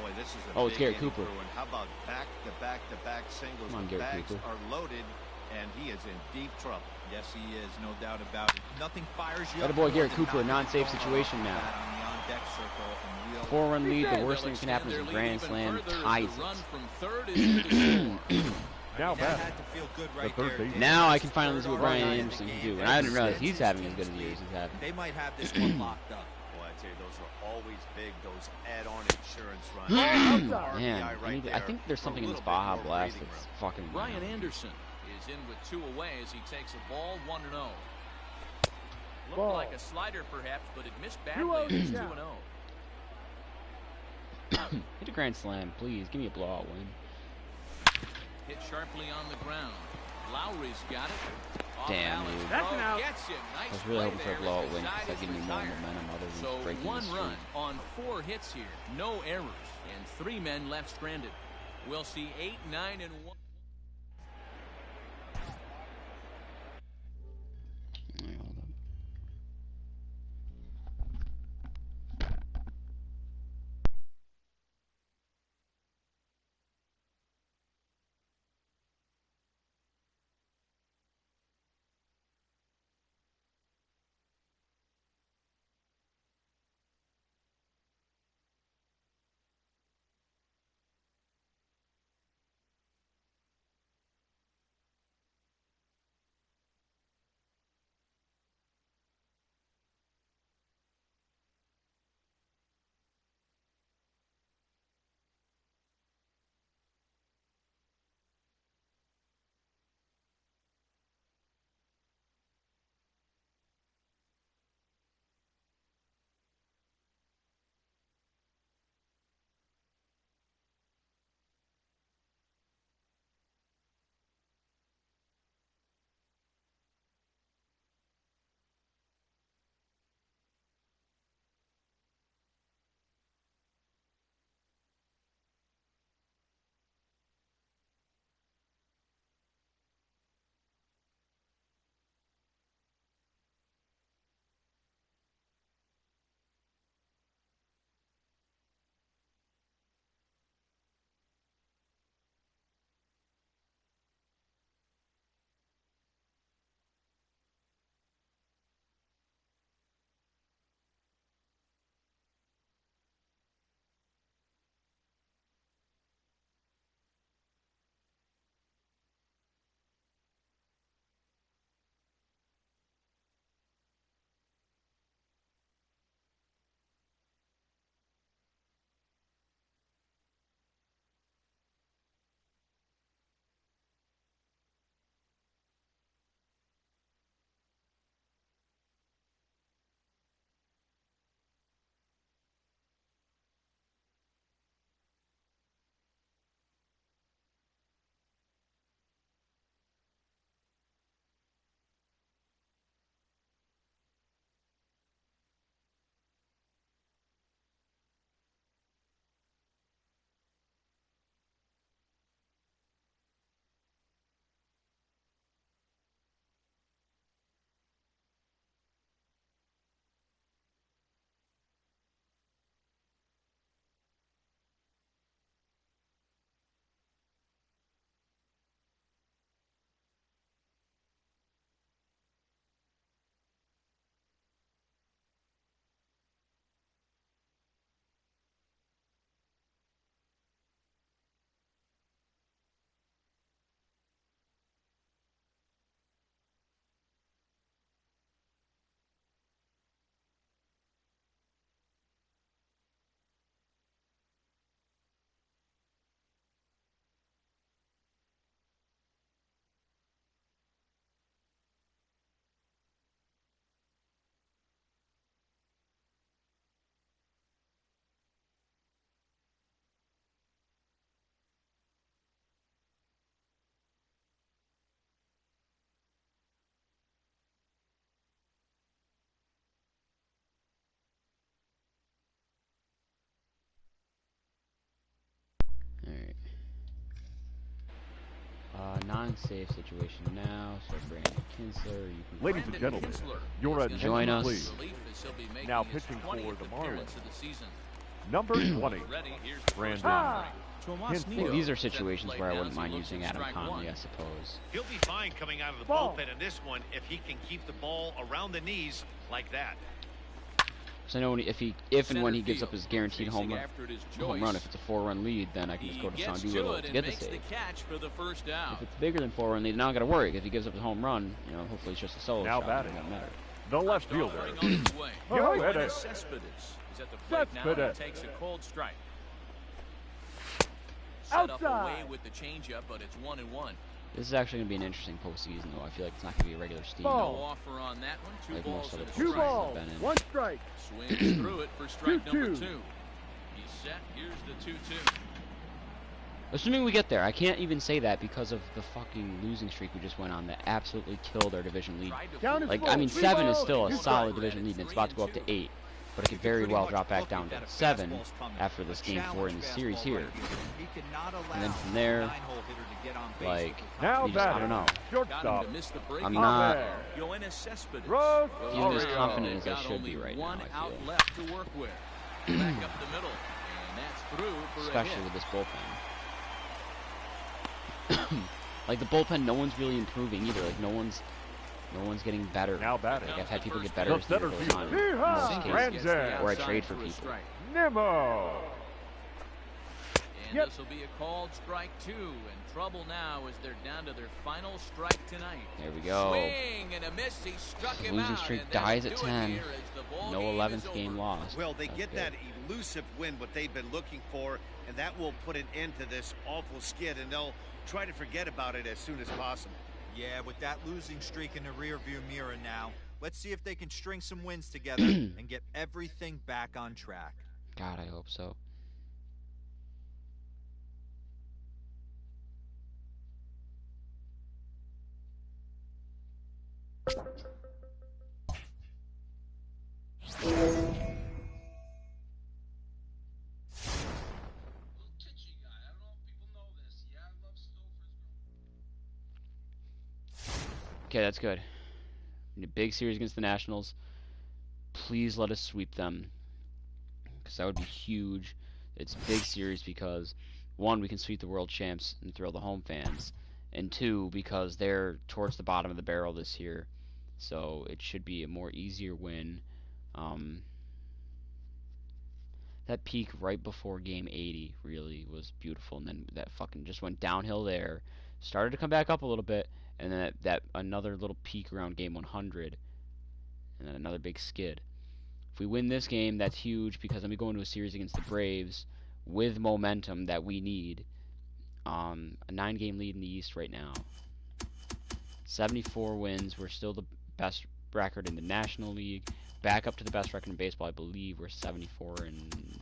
Boy, this is a Oh, it's big Garrett inning Cooper. for him. How about back-to-back-to-back singles? Come on, The Garrett bags Cooper. are loaded, and he is in deep trouble. Yes, he is, no doubt about it. Nothing fires you Atta up boy, more Garrett than Cooper, a knocking non-safe the ball situation off the now. bat on the on-deck circle and real 4-run lead, the They'll worst thing that can happen is a grand slam ties Run it. from third is to the score. Now that batting. had to feel good right third there. baseman. Dave. Now I That's can his finally third see what RBI Brian in the Anderson can game. do. And I didn't realize Ever he's since having his as good a team's year as he's lead, having. They might have this one locked up. Boy, I tell you, those are always big, those add-on insurance runs. outside. Man, RBI I think there's for a something in this little bit Baja more Blast breathing that's room. fucking Brian Anderson is in with 2 away as he takes a ball 1-0. Looked Ball. like a slider perhaps, but it missed 2-0 badly. It's down. 2-0. Hit a grand slam, please. Give me a blowout win. Hit sharply on the ground. Lowry's got it. Off Damn, balance dude. throw, That's an out. gets him. Nice I was really play hoping for a there as blowout the win side because that is gives me more retired. momentum other than So breaking 1 the streak. run on 4 hits here. No errors. And 3 men left stranded. We'll see 8, 9, and 1. Alright, hold up. Non-safe situation now. So Brandon Kinsler, you can Ladies and gentlemen, your attention, Join us. please. Now pitching for the Marlins. Number 20, Brandon I think these are situations where I wouldn't mind using Adam Conley, I suppose. He'll be fine coming out of the Ball. bullpen in this one if he can keep the ball around the knees like that. So I know if and when he gives up his guaranteed home run, if it's a 4-run lead, then I can just go to Sean Doolittle to get the save. If it's bigger than 4-run lead, now I got to worry. If he gives up his home run, you know, hopefully it's just a solo Now shot. batting. It won't matter. the left fielder. Yo, Cespedes is at the plate now and takes a cold strike. Set up Outside. away with the changeup, but it's 1-1. This is actually going to be an interesting postseason, though. I feel like it's not going to be a regular steam. Ball. No offer on that one. Two Like balls most and other a Two strike. balls, been in. one strike. Swings through it for strike number 2-2. 2. He's set. Here's the 2-2. Assuming we get there, I can't even say that because of the fucking losing streak we just went on that absolutely killed our division lead. Down is Like, full. I mean, Three 7 is balls, still a two solid strikes. division lead, and it's about to go up to 8. But it could very well drop back down to 7 after this game 4 in the series here. And then from there, like, Now we just, I batting, don't know. shortstop. I'm not Rose feeling as Arias. confident as I should be right now, I out feel. left to work with. Back up the middle. And that's through for a Especially hit. with this bullpen. Like, the bullpen, no one's really improving either. Like, no one's getting better. Now batting. Like, I've had people get better The as the year center goes on. fielder. in most Yeehaw! cases. Ranzan. Or I Outside trade for a people. strike. Nemo. And Yep. this will be a called strike 2. And trouble now as they're down to their final strike tonight. There we go. Swing and a miss. He struck him Losing out, streak and that'll dies at do it 10. here as the ball No game 11th is game over. lost. Well, they That's get good. that elusive win, what they've been looking for, and that will put an end to this awful skid, and they'll try to forget about it as soon as possible. Yeah, with that losing streak in the rearview mirror now, let's see if they can string some wins together and get everything back on track. God, I hope so. Okay, that's good. In a big series against the Nationals, please let us sweep them, because that would be huge. It's a big series because, 1, we can sweep the world champs and thrill the home fans, and 2, because they're towards the bottom of the barrel this year, so it should be a more easier win. That peak right before game 80 really was beautiful, and then that fucking just went downhill there. Started to come back up a little bit, and then that another little peak around game 100, and then another big skid. If we win this game, that's huge, because then we go into a series against the Braves with momentum that we need. A 9-game lead in the East right now. 74 wins. We're still the best record in the National League. Back up to the best record in baseball, I believe. We're 74 and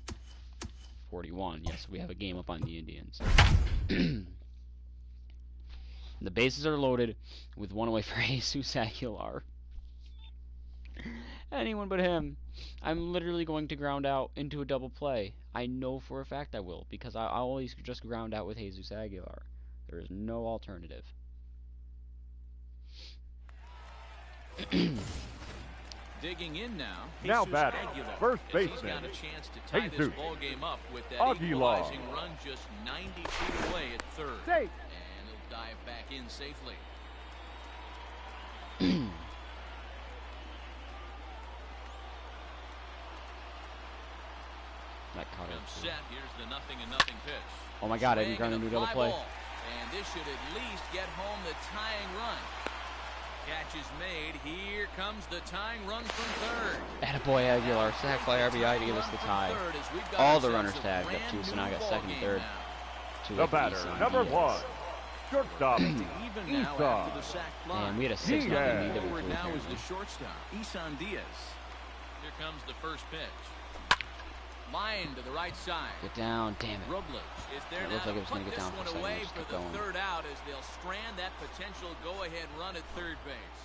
41. Yes, we have a game up on the Indians. The bases are loaded with one away for Jesus Aguilar. Anyone but him. I'm literally going to ground out into a double play. I know for a fact I will, because I always just ground out with Jesus Aguilar. There is no alternative. Digging in now. Now Jesus batting, Aguilar, first as he's baseman, got a chance to tie this Jesus ball game up with that Aguilar. equalizing run just 90 feet away at third. Safe. And he'll dive back in safely. That caught Comes it. set. Here's the 0-0 pitch. Oh my God, I Swing didn't ground and into a double fly play. ball. And this should at least get home the tying run. Catch is made. Here comes the tying run from third. Attaboy Aguilar, sack by RBI to give us the tie. All the runners tagged up too, so now I got second and third. Two The away from batter, Isan number Diaz. 1, shortstop, Even now Esau. after the sack fly. And we had a 6-0 Diaz. lead that we Forward blew now is apparently. the shortstop, Isan Diaz. Here comes the first pitch. Line to the right side. Get down, damn it. Robles is there It now looked like to it was put gonna get this down for a one second, away just for kept the going. third out as they'll strand that potential go-ahead run at third base.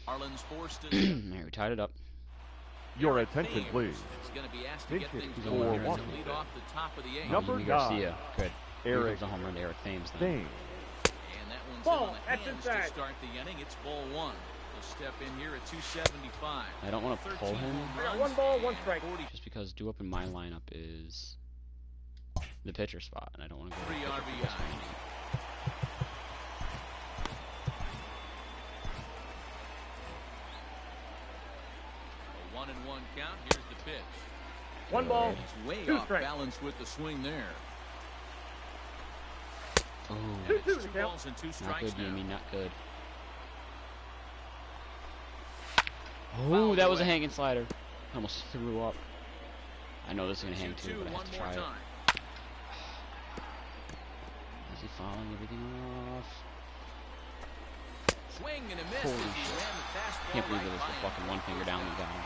Marlins forced to There, we tied it up. Your attention, please. It's going to be asked to get Pitch things hit going here for as one. a lead off the top of the eighth. Number Jimmy 9. Garcia. Good. Here Eric comes the home run to Eric Thames then. Thames. And that one's Ball, in on the that's hands inside. to start the inning. It's ball one. He'll step in here at 275. I don't want to pull 13 him home I got runs 1 ball, 1 and strike. 40 just because due up in my lineup is the pitcher spot, and I don't want to go. 3 to the pitcher for this RBI. inning. A 1-1 count. Here's the pitch. 1 ball, He's way 2 off strikes. balance with the swing there. Oh, And it's 2 count. balls and 2 not strikes good, now. Jimmy. Not good. Oh, that was a away. hanging slider. I almost threw up. I know this is gonna hang too, 2-2, but I one have to more try it. time. Is he fouling everything off? Swing and a miss Holy as he shit. ran the fastball Can't believe right it was by the him. fucking one finger down and got him.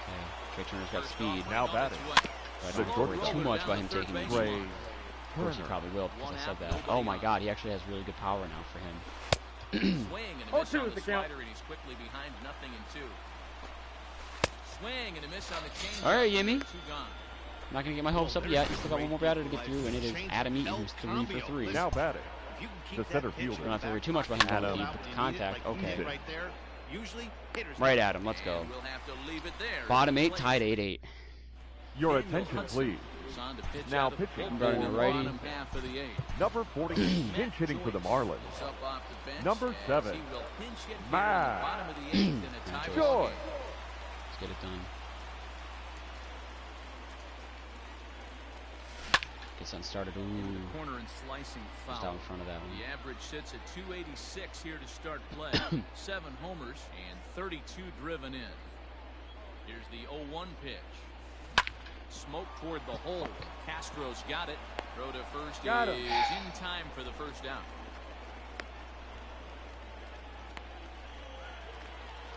Okay, Trey Turner's got speed. Now batting. But I don't The worry too much about him taking these. Ray Of course he Turner. probably will because I said that. Nobody Oh my on. god, he actually has really good power now for him. Swing and a miss 0-2 on is the the count. slider, and he's quickly behind 0-2. Swing and a miss on the change. Alright, Yimmy. 2 gone. I'm not gonna get my hopes up yet. He's still got one more batter to get through, and it is Adam Eaton, who's 3 for 3. Now batting. If you can keep The that center pitch fielder. in Don't have to the worry back too much about him Adam. going deep with the contact. like you did Okay. right there, usually hitters Right, Adam, let's go. And we'll have to leave it there. Bottom 8 tied 8-8. Your attention, please. Is on to pitch Now out of the pitching bullpen for in the righty. bottom half of the eighth. Number 40, pinch hitting for the Marlins. Is up off the bench Number as 7, he will pinch hit here in the Matt bottom of the eighth in a tie Joy. ball game. Let's get it done. Gets unstarted. Ooh, Corner and slicing just foul. out in front of that one. The average sits at 286 here to start play. 7 homers and 32 driven in. Here's the 0-1 pitch. Smoke toward the hole. Castro's got it. Throw to first Got is him. in time for the first down.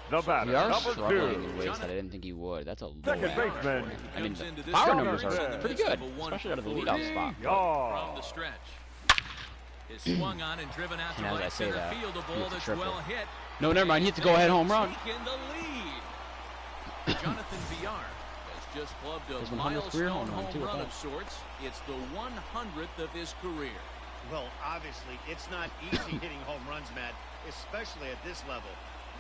The batter, We are number struggling 2. in ways that I didn't think he would. That's a low Second average baseman. for him. I mean, Comes into the this power game numbers in are the pretty midst good, of a especially out of the 1-for-4 leadoff day. spot. From Yaw. the stretch. Is swung on and driven out to And as I right say center that, field. A he ball hits a that's triple. well hit. No, never mind. He hits a go-ahead home run. Taking the lead. Jonathan Villar has just clubbed His a 100th career milestone home run, too, home run at of sorts. It's the 100th of his career. Well, obviously, it's not easy hitting home runs, Matt, especially at this level.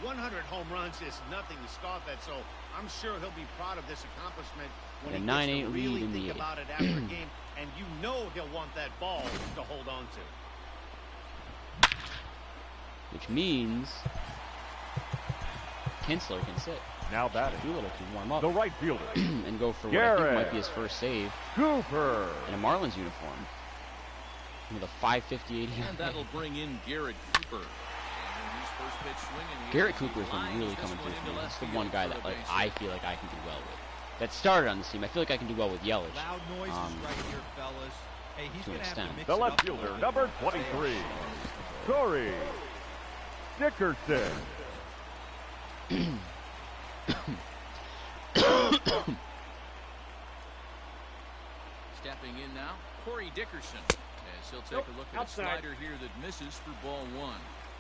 100 home runs is nothing to scoff at, so I'm sure he'll be proud of this accomplishment when And he gets 9-8 to lead really in think the about it after a game, and you know he'll want that ball to hold on to. Which means Kinsler can sit. Now batting, Doolittle can warm up the right fielder, and go for what I think Garrett. might be his first save Cooper. in a Marlins uniform. With a 5.58 And ERA. that'll bring in Garrett Cooper. And his first pitch swinging here. Garrett Cooper has He been really lines coming this through one for me. into That's left the field one guy for that the like base I hit. feel like I can do well with. That started on this team. I feel like I can do well with Yelich. Loud noises right here, fellas. Hey, he's To an gonna have to extent. mix The it left up a fielder, little number bit. 23, Corey Dickerson. Stepping in now, Corey Dickerson. As he'll take a look at outside. a slider here that misses for ball 1.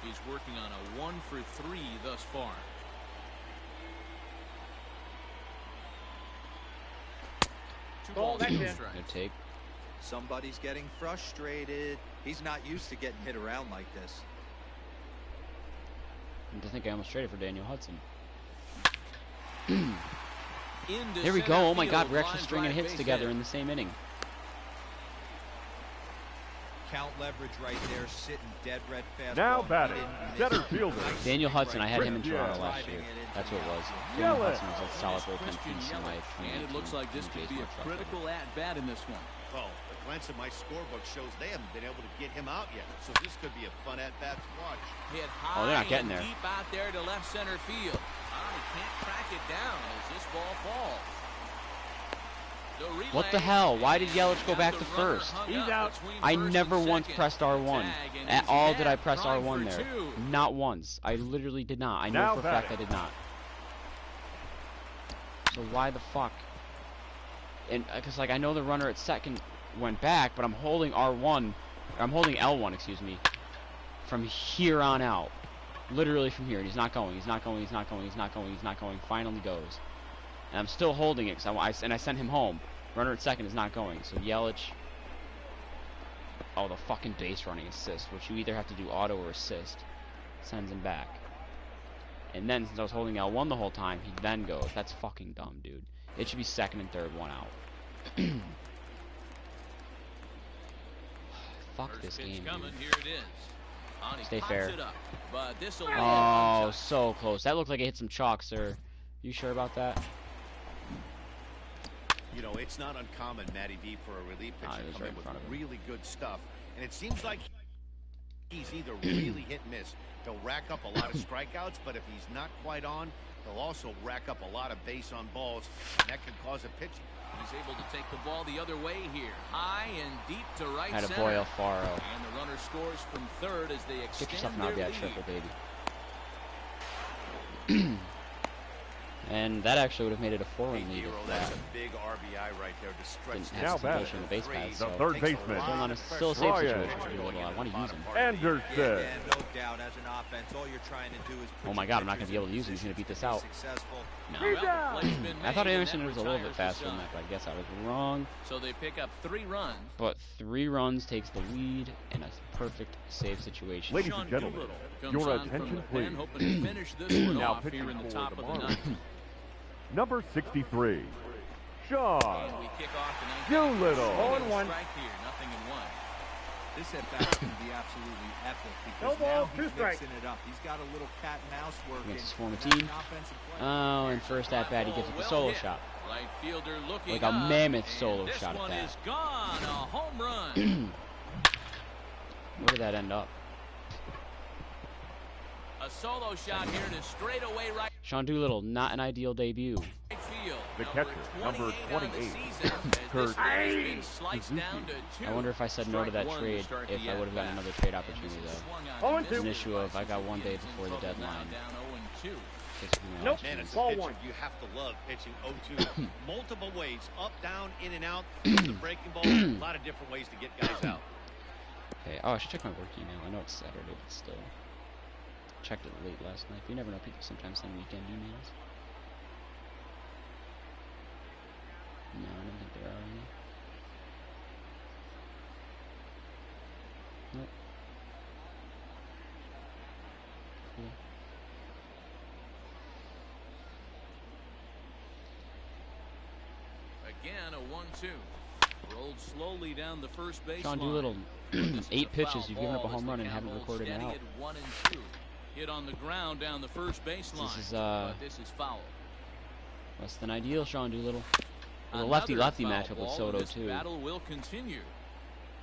He's working on a 1-for-3 thus far. Two Ball, balls, that's no in. strikes. Good take. Somebody's getting frustrated. He's not used to getting hit around like this. I think I almost traded for Daniel Hudson. Into There we center go. Oh my field, God, we're actually line stringing drive hits base together hit. in the same inning. Count leverage right there, sitting dead red fast. Now batting, center fielder, Daniel Hudson, I had him in Christian. Toronto last year. Driving it into That's what it was. the Daniel Yelich. Hudson was a solid bullpen Christian piece in my Yelich. And it looks like this could be a critical at-bat in this one. Well, a glance at my scorebook shows they haven't been able to get him out yet, so this could be a fun at-bat to watch. Hit Oh, they're not high getting and there. deep out there to left center field. He can't track it down as this ball falls. The What the relay, hell? Why did and Yelich go got back the to runner first? hung He's up out. between I first never and once second. pressed R1. Tag, and At he's all did I back. press Drive R1 for there. two. Not once. I literally did not. I know Now for a fact I batting. did not. So why the fuck? And because like I know the runner at second went back, but I'm holding R1. I'm holding L1, excuse me, from here on out. Literally from here. And he's not going. He's not going. He's not going. He's not going. He's not going. Finally goes. And I'm still holding it because I sent him home. Runner at second is not going. So Yelich. Oh, the fucking base running assist, which you either have to do auto or assist. Sends him back. And then since I was holding L1 the whole time, he then goes. That's fucking dumb, dude. It should be second and third, one out. Fuck First this pitch game, coming. dude. Here it is. He Stay pops fair. it up, but this'll be Oh, untouched. so close. That looked like it hit some chalk, sir. You sure about that? You know, it's not uncommon, Matty V, for a relief pitcher it to was come right in in with front of him. really good stuff. And it seems like he's either really hit and miss. He'll rack up a lot of strikeouts, but if he's not quite on, he'll also rack up a lot of base on balls, and that could cause a pitch. He's able to take the ball the other way here. High and deep to right Had a center. boy Alfaro. And the runner scores from third as they Get extend yourself an their RBI lead. triple, baby. And that actually would have made it a 4-run Hey, lead. Hero, If that's that a big RBI right there to stretch didn't this have Now situation in the base path. The So third Takes a baseman. lot still, not a, of still a safe Ryan. situation for Doolittle. I want to use him. Anderson. Yeah, no doubt. As an offense, all you're trying to do is put Oh my your God, I'm not going to pitchers be able to in use him. He's going to beat this positions out. to be successful. No. Well, the play's been I thought made, and Anderson that was a little bit retires faster the than side. that, but I guess I was wrong. So they pick up 3 runs. But 3 runs takes the lead in a perfect save situation. Ladies Sean and gentlemen, Doolittle comes your on from attention, the pen, please. hoping to finish this one Now off pitching here in the for top the of the Marlins. ninth. Number 63, Sean And we kick off the ninth. Doolittle. 0-1. Strike here, nothing in one. This at bat's going to be absolutely epic because No ball, now two he's strikes. mixing it up. He's got a little cat and mouse working. Against his former That's team. an offensive play. Oh, and first at bat he gives up a Well solo hit. shot. Right fielder looking Like a up, mammoth and solo this shot at one that. is gone. A home run. Where did that end up? A solo shot here to straightaway right Sean Doolittle, not an ideal debut. field. The catcher, number 28 on the 28, season, as Kurt this one has been sliced Suzuki. down to 2. I wonder if I said no to that Strike one trade, start if the I would have gotten at-bat. another trade And opportunity, this is though. swung on Oh, and and two. An issue of I got one day Indians in before the trouble now, deadline. down 0-2. Just, you know, Nope. I Man, changed as it. a Ball pitcher, one. you have to love pitching 0-2 multiple ways, up, down, in and out, the breaking ball, a lot of different ways to get guys out. Okay. Oh, I should check my work email. I know it's Saturday, but still. Checked it late last night. You never know. People sometimes send weekend emails. No, I don't think there are any. Nope. Cool. Again, a 1-2. Rolled slowly down the first base Sean line. Doolittle, But this is 8 a pitches. foul You've given up a ball as home the run and count haven't holds recorded it steady out. at 1 and 2. Hit on the ground down the first baseline. This is but this is foul. less than ideal, Sean Doolittle. It was a Another lefty-lefty foul matchup with ball, and Soto this too. battle will continue.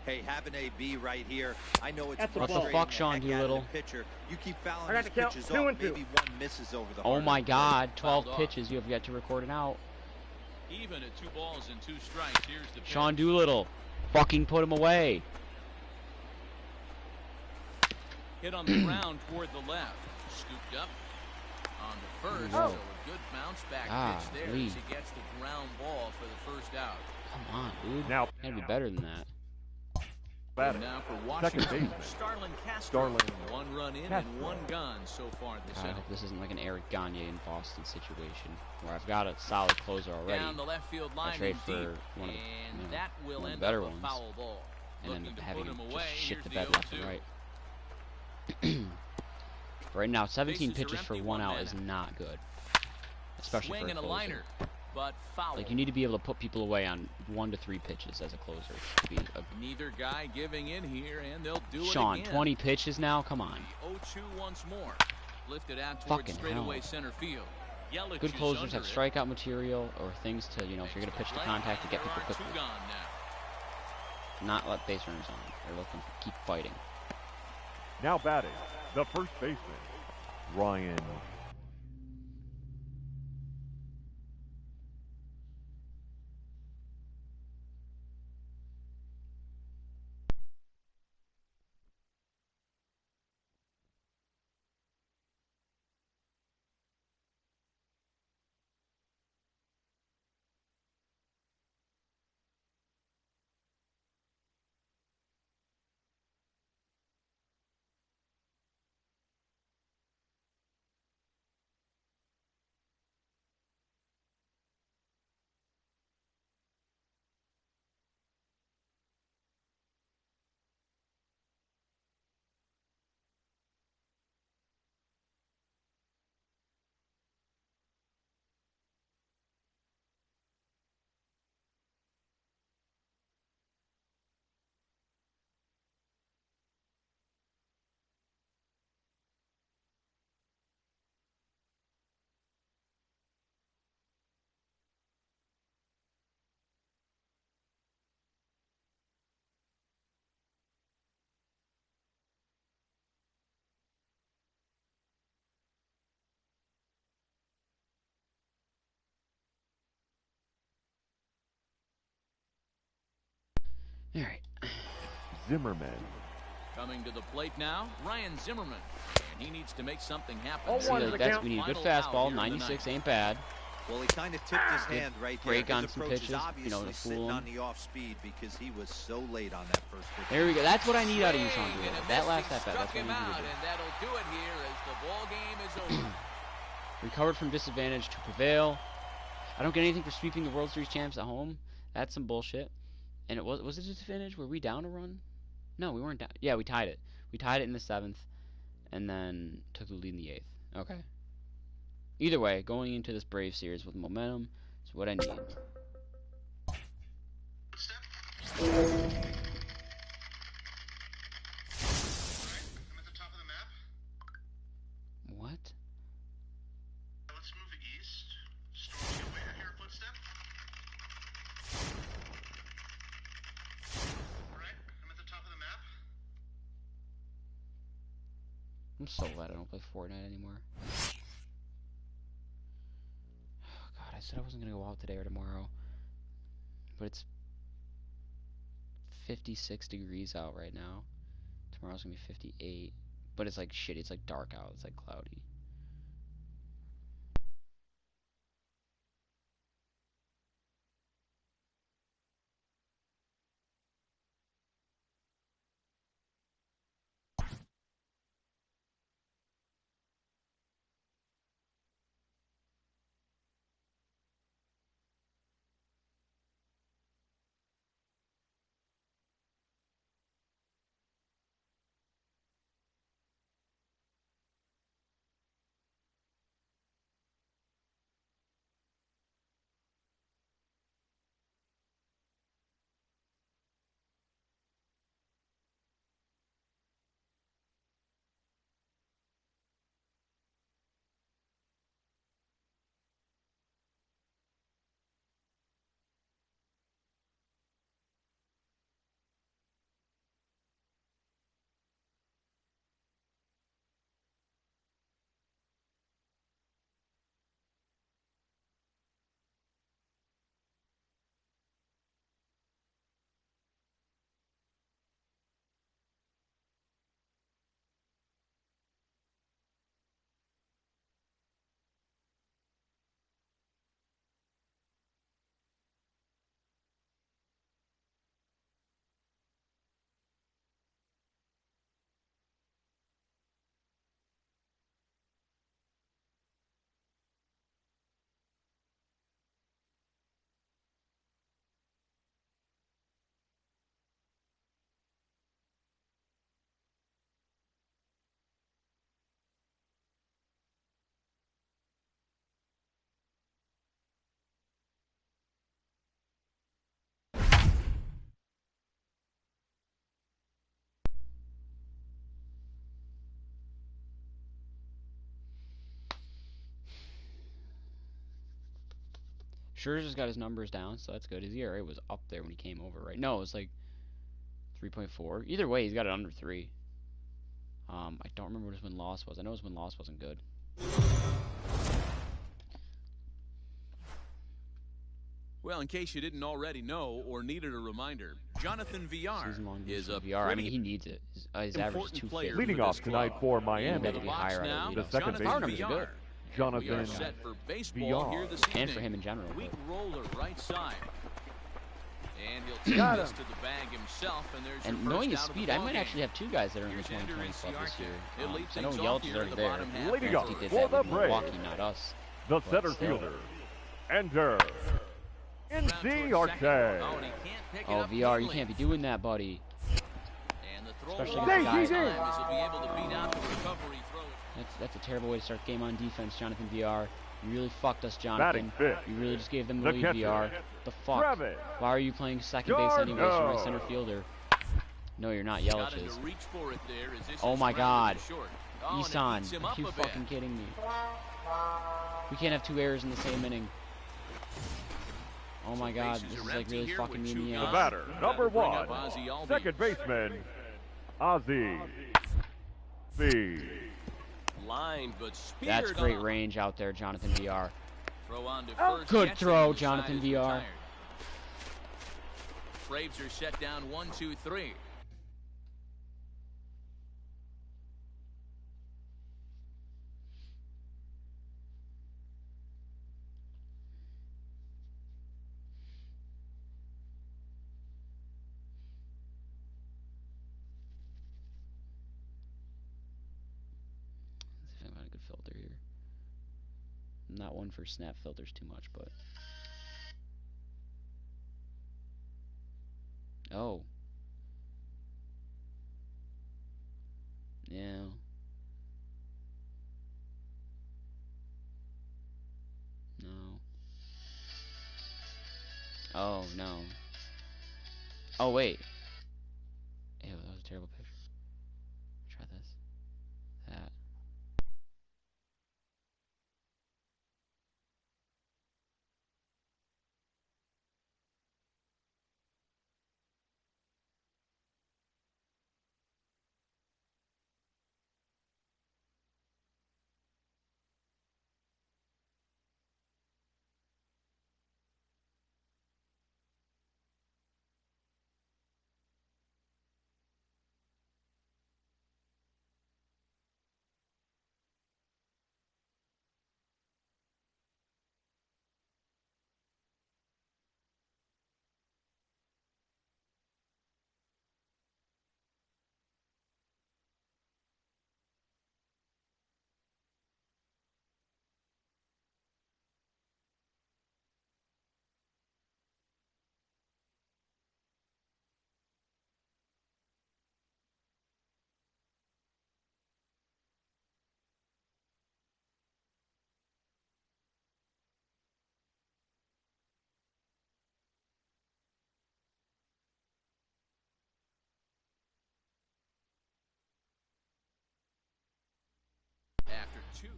Hey, have an AB right here. I know it's That's a What the ball. frustrating fuck, Sean heck out of the Doolittle? pitcher. You keep fouling I got these to count pitches 2 off. and 2. Maybe one misses over the Oh heart my of the God! 12 Fouled off. pitches. You have yet to record it out. Even at 2 balls and 2 strikes, here's the pitch. Sean Doolittle, fucking put him away. Hit on the ground toward the left. Scooped up on the first. Whoa. So a good bounce back pitch there Golly. as he gets the ground ball for the first out. Come on, dude. Now Gotta be better than that. batting, Now for second Washington, baseman, Starlin Castro. Starlin 1 run in Castro. and 1 gone so far this God, I out. hope this isn't like an Eric Gagne in Boston situation where I've got a solid closer already. Down the left field line trade and for deep, one of the, and you know, that will one of end the better up a ones. foul ball. and Looking then to having put him him just away. shit Here's the the bed left and 0-2. right. Right now, 17 Bases are pitches for empty, 1 one out man is out. not good, especially Swing for a and a closer. liner, but foul. Like you need to be able to put people away on 1 to 3 pitches as a closer to be a Neither guy giving in here, and they'll do Sean. it again. 20 pitches now. Come on. The 0-2 once more. Lifted out towards Fucking straightaway hell. center field. Yelich Good is closers under have it. strikeout material or things to, you know, if you're gonna pitch to contact to get people There are 2 quickly. gone now. Not let base runners on. Or let them keep fighting. now batting, the first baseman, Ryan All right. Zimmerman. Coming to the plate now, Ryan Zimmerman. And he needs to make something happen. Oh, See, one like, to that's count. we need a good Final out fastball. here in the 96 ninth. ain't bad. Well, he kind of tipped his hand right there. break His on some approach pitches, is you know, obviously to fool sitting him. on the off speed because he was so late on that first pitch. There we go. That's what I need out of you, Sean. Swing, and a That miss. last He at bat. struck That's what him I out, need you to and that'll do it here as the ball game is over. Recovered from disadvantage to prevail. I don't get anything for sweeping the World Series champs at home. That's some bullshit. And it was it a disadvantage? Were we down a run? No, we weren't down. Yeah, we tied it. We tied it in the 7th, and then took the lead in the 8th. Okay. Either way, going into this Brave series with momentum is what I need. What? Let's move east. Stormy away. I hear a footstep. Alright, I'm at the top of the map. I'm so glad I don't play Fortnite anymore. Oh god, I said I wasn't gonna go out today or tomorrow. But it's 56 degrees out right now. Tomorrow's gonna be 58. But it's like shitty, it's like dark out, it's like cloudy. Scherzer's got his numbers down, so that's good. His ERA was up there when he came over, right? No, it was like 3.4. Either way, he's got it under 3. I don't remember what his win-loss was. I know his win-loss wasn't good. Well, in case you didn't already know or needed a reminder, Jonathan VR is a VR. I mean, he needs it. His average is 250. Leading off tonight for He Miami, had to be higher out of the lead. the second Power numbers baseman, are good. Jonathan set for baseball here this And evening. for him in general. Weak roller right side. And he'll take this to the bag himself, and there's And your knowing first his out of speed, the I ball might game. actually have 2 guys that are in the Here's 2020 club this Andrew year. He'll lead I know things Yelch off is here already in the there. bottom half. Leading He off did for that the with Braves, Milwaukee, not us. the But center still. fielder, Ender Round towards second. Oh, and he can't pick it Oh, up VR, you neatly. can't be doing that, buddy. And the throw Especially off against time the guys. as he'll be able to beat out the recovery throw. That's a terrible way to start the game on defense, Jonathan VR. You really fucked us, batting Jonathan. fifth, You really just gave them the the lead, catcher, VR. The fuck? Travis Why are you playing second base anyways? You're my Giorgio. center fielder. No, you're not. Got him Yelch's. to reach for it there as this Oh is my rounded God. to short. Oh, and it Isan, eats him are up you a bit. fucking kidding me? We can't have 2 errors in the same inning. Oh my God, bases this is are like empty really here fucking with me in 2 the the guys. eye. batter, That'll number bring 1, up Ozzie Albies. second baseman, Ozzie B. Lined but speared That's great on. range out there, Jonathan VR. Throw on to first. Good Gets throw, it. The side Jonathan is VR. retired. Braves are set down 1-2-3. Let's see if I find a good filter here. Not one for snap filters too much, but oh. Yeah. No. Oh, no. Oh, wait. Ew, that was a terrible picture. Try this. That. After 2.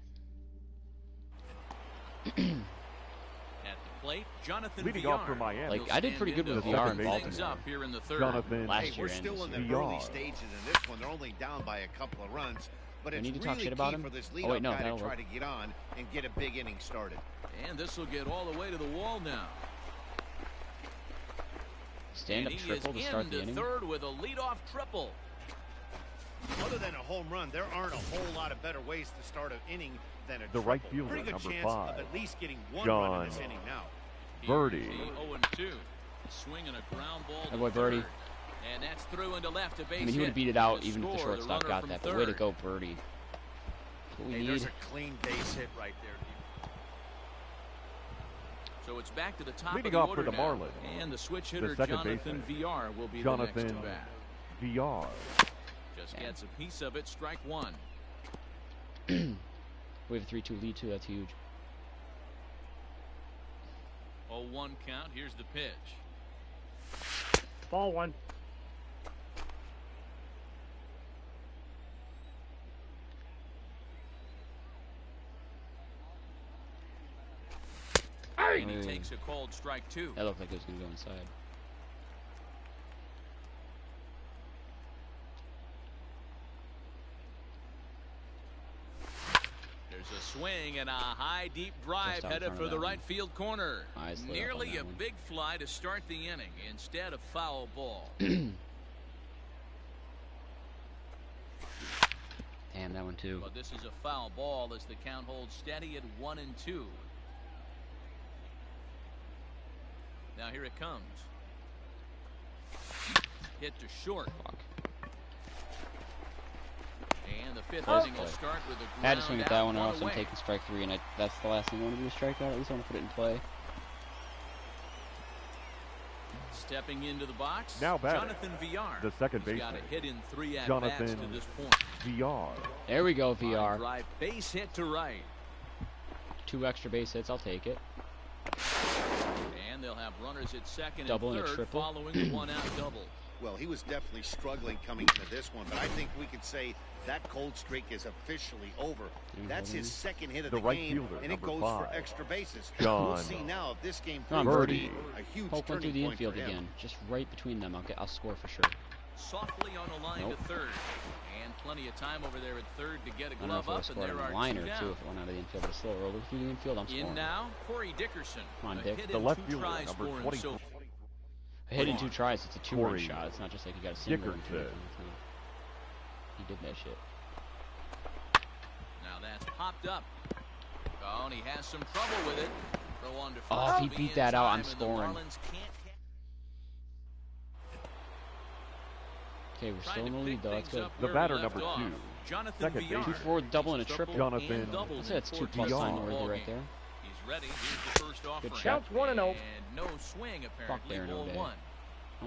At the plate, Jonathan Leading VR. off for Miami. Like, I did pretty good with VR in Things Baltimore. up here in the third. Jonathan Last Hey, year we're and still this in year. the early VR. stages in this one. They're only down by a couple of runs, but Do I it's need to talk really shit about key him? for this Oh, leadoff wait, no, guy to that'll try work. to get on and get a big inning started. And this will get all the way to the wall now. Stand up And he triple is to start the into inning. third with a leadoff triple. Other than a home run, there aren't a whole lot of better ways to start an inning than a The triple. right fielder, Pretty good number chance 5, of at least getting one John run in this inning now. Birdie. Here's the 0-2. Swinging a ground ball That to boy Birdie. third. And that's through into left, a base I mean, he would hit. have beat it out To even if the score, shortstop runner got from that. But way to third. go, Birdie. That's what we Hey, need. there's a clean base hit right there. So it's back to the top Leading of the off order for the now. Marlins, And the switch hitter, second Jonathan baseman, VR, will be Jonathan the next to bat. VR. Just gets a piece of it, strike one. We have a 3-2 lead, too. That's huge. 0-1 count. Here's the pitch. Ball one. And he takes a cold strike two. That looked like it was going to go inside. There's a swing and a high deep drive Just out in headed front for of the that right one. field corner. Eyes lit up on Nearly that a one. big fly to start the inning instead of foul ball. Damn, that one too. But this is a foul ball as the count holds steady at 1-2. Now here it comes. Hit to short. Fuck. And the fifth Oh. inning will start with a I had to swing at that one, or ground else out, I'm one away. taking strike 3, and that's the last thing I want to do is strike out. At least I want to put it in play. Stepping into the box, Now batting, Jonathan VR. the second He's got baseman, a hit in 3 at-bats Jonathan to this point. VR. There we go, Line VR. drive base hit to right. 2 extra base hits, I'll take it. And they'll have runners at second Double and and a third triple. following the one-out double. Well, he was definitely struggling coming into this one, but I think we could say that cold streak is officially over. That's his second hit of The the right game, fielder, and it number goes 5, for extra bases. John We'll see now if this game Come on, proves to Birdie. be a huge Hope went through turning the point infield for him. again. Just right between them. I'll score for sure. Softly on a line Nope. to third. And plenty of time over there at third to get a I don't know if glove I up, and scored there on are the 2 liner, down. too, if it went out of the infield. But a slow roller through the infield, I'm scoring. In now, Corey Dickerson. Come on, A Dick. hit The in left 2 fielder, tries number for him 20. so Hit in 2 tries. It's a 2-run Corey shot. It's not just like you got a single. Dickerson. He did that shit. Now that's popped up. Oh, and he has some trouble with it. Throw on to Oh, if he beat that out, I'm scoring. Okay, we're still in the lead, though. That's good. The batter, number 2. Second VR. base. 2-4, double and a triple. Jonathan I'd say that's 2+ line worthy right there. He's ready. Here's the first offering. Good shot. Counts 1-0. And no swing, Fuck apparently. there, no day. 1.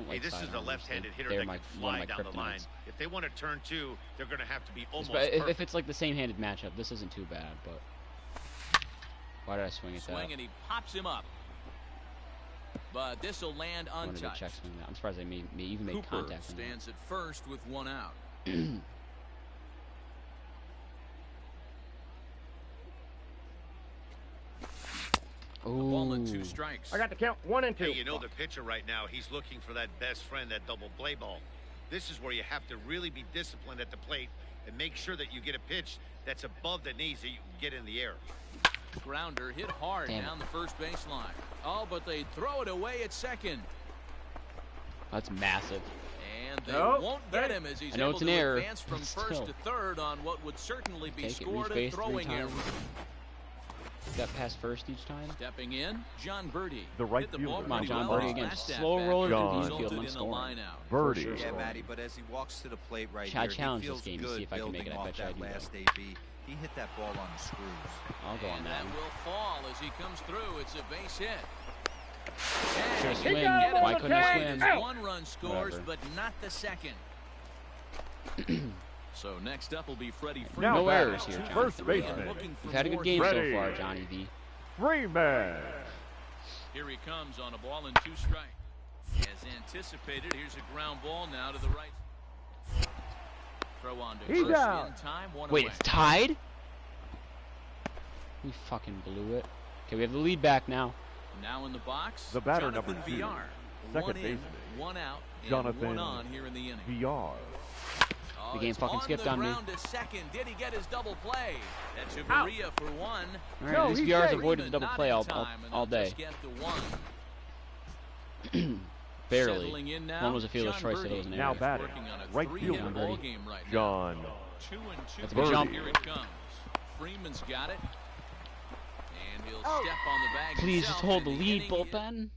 Hey, this is a left-handed hitter that can fly down the line. If they want to turn 2, they're going to have to be almost perfect. If it's like the same-handed matchup, this isn't too bad, but... Why did I swing at that? And he pops him up. But this will land untouched. Check swing that. I'm surprised they even made contact. Stands at first with 1 out. Ball and 2 strikes. I got the count 1 and 2. Hey, you know the pitcher right now, he's looking for that best friend, that double play ball. This is where you have to really be disciplined at the plate and make sure that you get a pitch that's above the knees that you can get in the air. Grounder hit hard down the first baseline. Oh, but they throw it away at second. That's massive. And they won't get him as he's able to advance from Still. first to third on what would certainly be Take it, scored reach a base 3 throwing error. times. Got past first each time. Stepping in, John Birdie. The right Hit the ball fielder. Come on, pretty John well Birdie his again. last Slow at-bat, roller but John. to the field. resulted I'm in a scoring. line out. Birdie. Sure, Yeah, scoring. Matty, but as he walks to the plate right Should I here, challenge he this feels game to see good if I can make building it? I off bet you I that do last that. AB. He hit that ball on the screws. I'll go on And that that one. will fall as he comes through. It's a base hit. Should I And swing? he can get Why it. couldn't I swim? His 1 run scores, Whatever. but not the second. So next up will be Freddie Freeman. Now No batter, errors here, Johnny. first baseman. You've had a good game Ready. so far, Johnny V. Freeman. Here he comes on a ball and 2 strikes. As anticipated, here's a ground ball now to the right. Throw on to He's first out. in time, 1 Wait, away. it's tied? We fucking blew it. Okay, we have the lead back now. Now in the box, The batter, Jonathan number 2. VR. Second 1 in, baseman. 1 out, and Jonathan 1 on here in the inning. VR. Oh, The game it's fucking on skipped the on me. ground to second. Did he get his double play? That's Uberia for 1. All right, No, at least he's VR's safe. avoided the double Not play in all time, and all they'll day. just get the 1. Barely. Settling in now, One was a fielder's John choice, the other Birdie. was an Now error. batting, Working on a right 3-hit fielder, ball game right now. John 2 and 2. That's a good jump. Here it comes. Freeman's got it. And he'll step on the bag. Please just himself hold the in lead, inning. bullpen.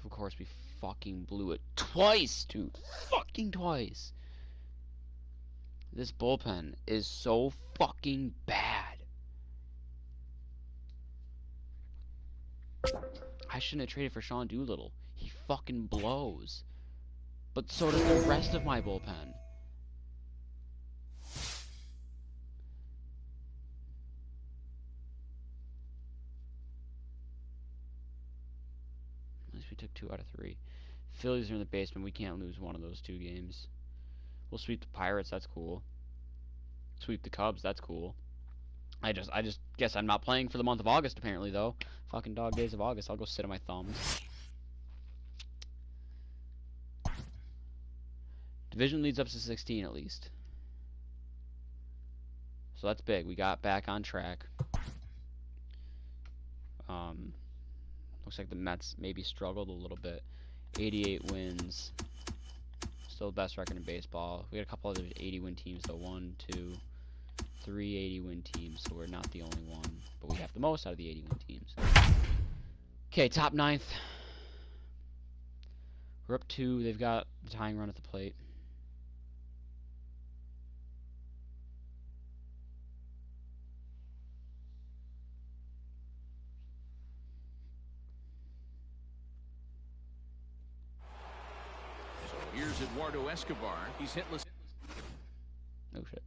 Of course, we fucking blew it twice, dude. Fucking twice. This bullpen is so fucking bad. I shouldn't have traded for Sean Doolittle. He fucking blows. But so does the rest of my bullpen. At least we took 2 out of 3. Phillies are in the basement. We can't lose one of those 2 games. We'll sweep the Pirates. That's cool. Sweep the Cubs. That's cool. I just guess I'm not playing for the month of August, apparently, though. Fucking dog days of August. I'll go sit on my thumbs. Division leads up to 16, at least. So that's big. We got back on track. Looks like the Mets maybe struggled a little bit. 88 wins. Still the best record in baseball. We got a couple other 80-win teams, though. 1, 2, 3 80-win teams, so we're not the only one. But we have the most out of the 80-win teams. Okay, top 9th. We're up 2. They've got the tying run at the plate. Here's Eduardo Escobar. He's hitless. Oh shit.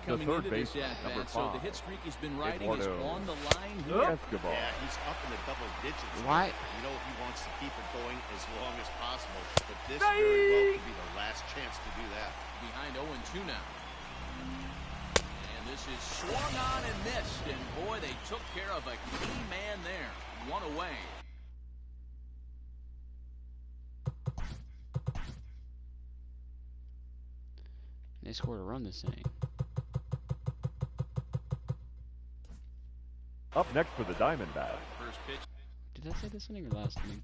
coming third into this baseman, number at-bat, so the 5, hit streak he's been riding is Eduardo on the line here. Escobar. Yeah, he's up in the double digits. Why? You know he wants to keep it going as long as possible, but this very well could be the last chance to do that. Behind 0-2 now. And this is swung on and missed, and boy, they took care of a key man there. One away. They scored a run this inning. Up next for the Diamondbacks, First pitch Did that say this inning or last inning?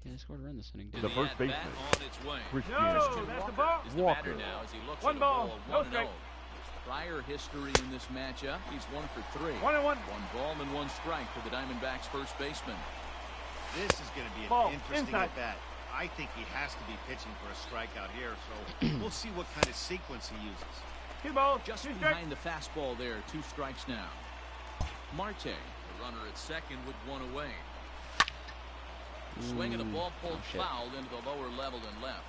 Yeah, they scored a run this inning. to the first at-bat baseman, on its way. Christian that's the ball. Is the batter now as he looks One at ball, a no ball of 1-0. strike. Prior history in this matchup, he's 1 for 3. 1-1. One ball and 1 strike for the Diamondbacks first baseman. This is going to be an Ball, interesting inside. at-bat. I think he has to be pitching for a strikeout here, so we'll see what kind of sequence he uses. 2 balls, Just 2 strikes. behind the fastball there, 2 strikes now. Marte, the runner at second with 1 away. Swing and a ball pulled shit. fouled into the lower level and left.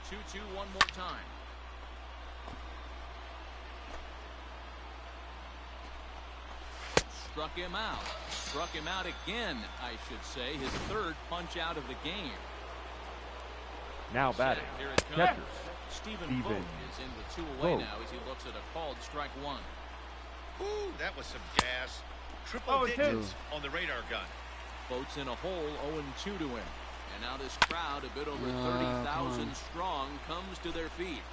The 2-2 one more time. Struck him out. Struck him out again, I should say. His 3rd punch out of the game. now batting, Here it comes. catcher, Stephen Vogt is in with 2 away now as he looks at a called strike 1. Ooh, that was some gas. Triple 0-2. digits on the radar gun. Vogt's in a hole, 0-2 to him. And now this crowd, a bit over come 30,000 on. strong, comes to their feet.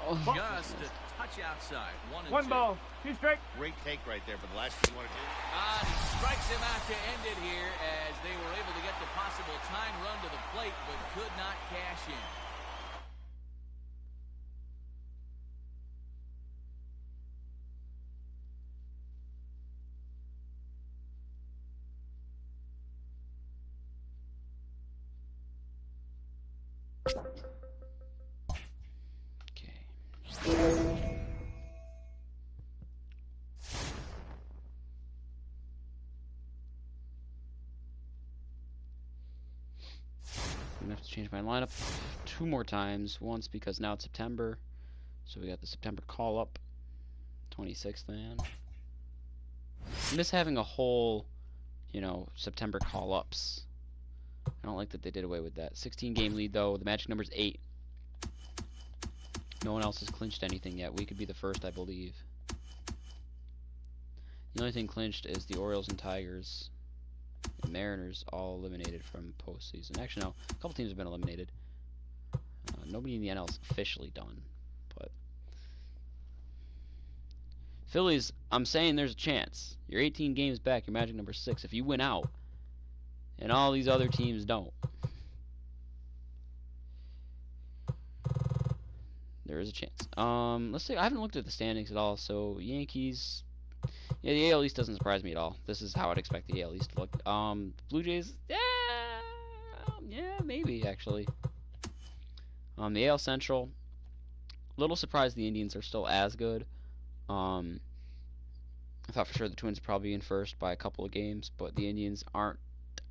Oh, Just a touch outside. 1-2. 1 ball, 2 strikes. Great take right there, but the last thing you want to do. He strikes him out to end it here as they were able to get the possible tying run to the plate, but could not cash in. Okay. I'm gonna have to change my lineup 2 more times. Once because now it's September, so we got the September call up, 26th man. I miss having a whole, September call ups. I don't like that they did away with that. 16 game lead though. The magic number's 8. No one else has clinched anything yet. We could be the first, I believe. The only thing clinched is the Orioles and Tigers. The Mariners all eliminated from postseason. Actually, no. A couple teams have been eliminated. Nobody in the NL is officially done. But Phillies, I'm saying there's a chance. You're 18 games back. You're magic number 6. If you win out, and all these other teams don't, there is a chance. Let's see. I haven't looked at the standings at all. So Yankees. Yeah, the AL East doesn't surprise me at all. This is how I'd expect the AL East to look. Blue Jays, yeah, maybe actually. The AL Central, little surprised the Indians are still as good. I thought for sure the Twins would probably be in first by a couple of games, but the Indians aren't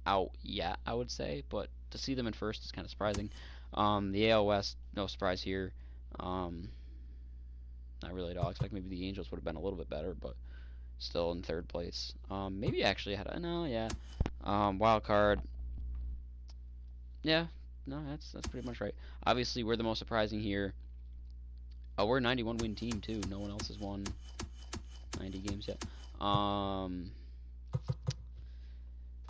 out yet, I would say. But to see them in first is kind of surprising. The AL West, no surprise here. Not really at all. I expect maybe the Angels would have been a little bit better, but still in 3rd place. Maybe actually had a wild card. Yeah, no, that's pretty much right. Obviously, we're the most surprising here. Oh, we're a 91 win team too. No one else has won 90 games yet.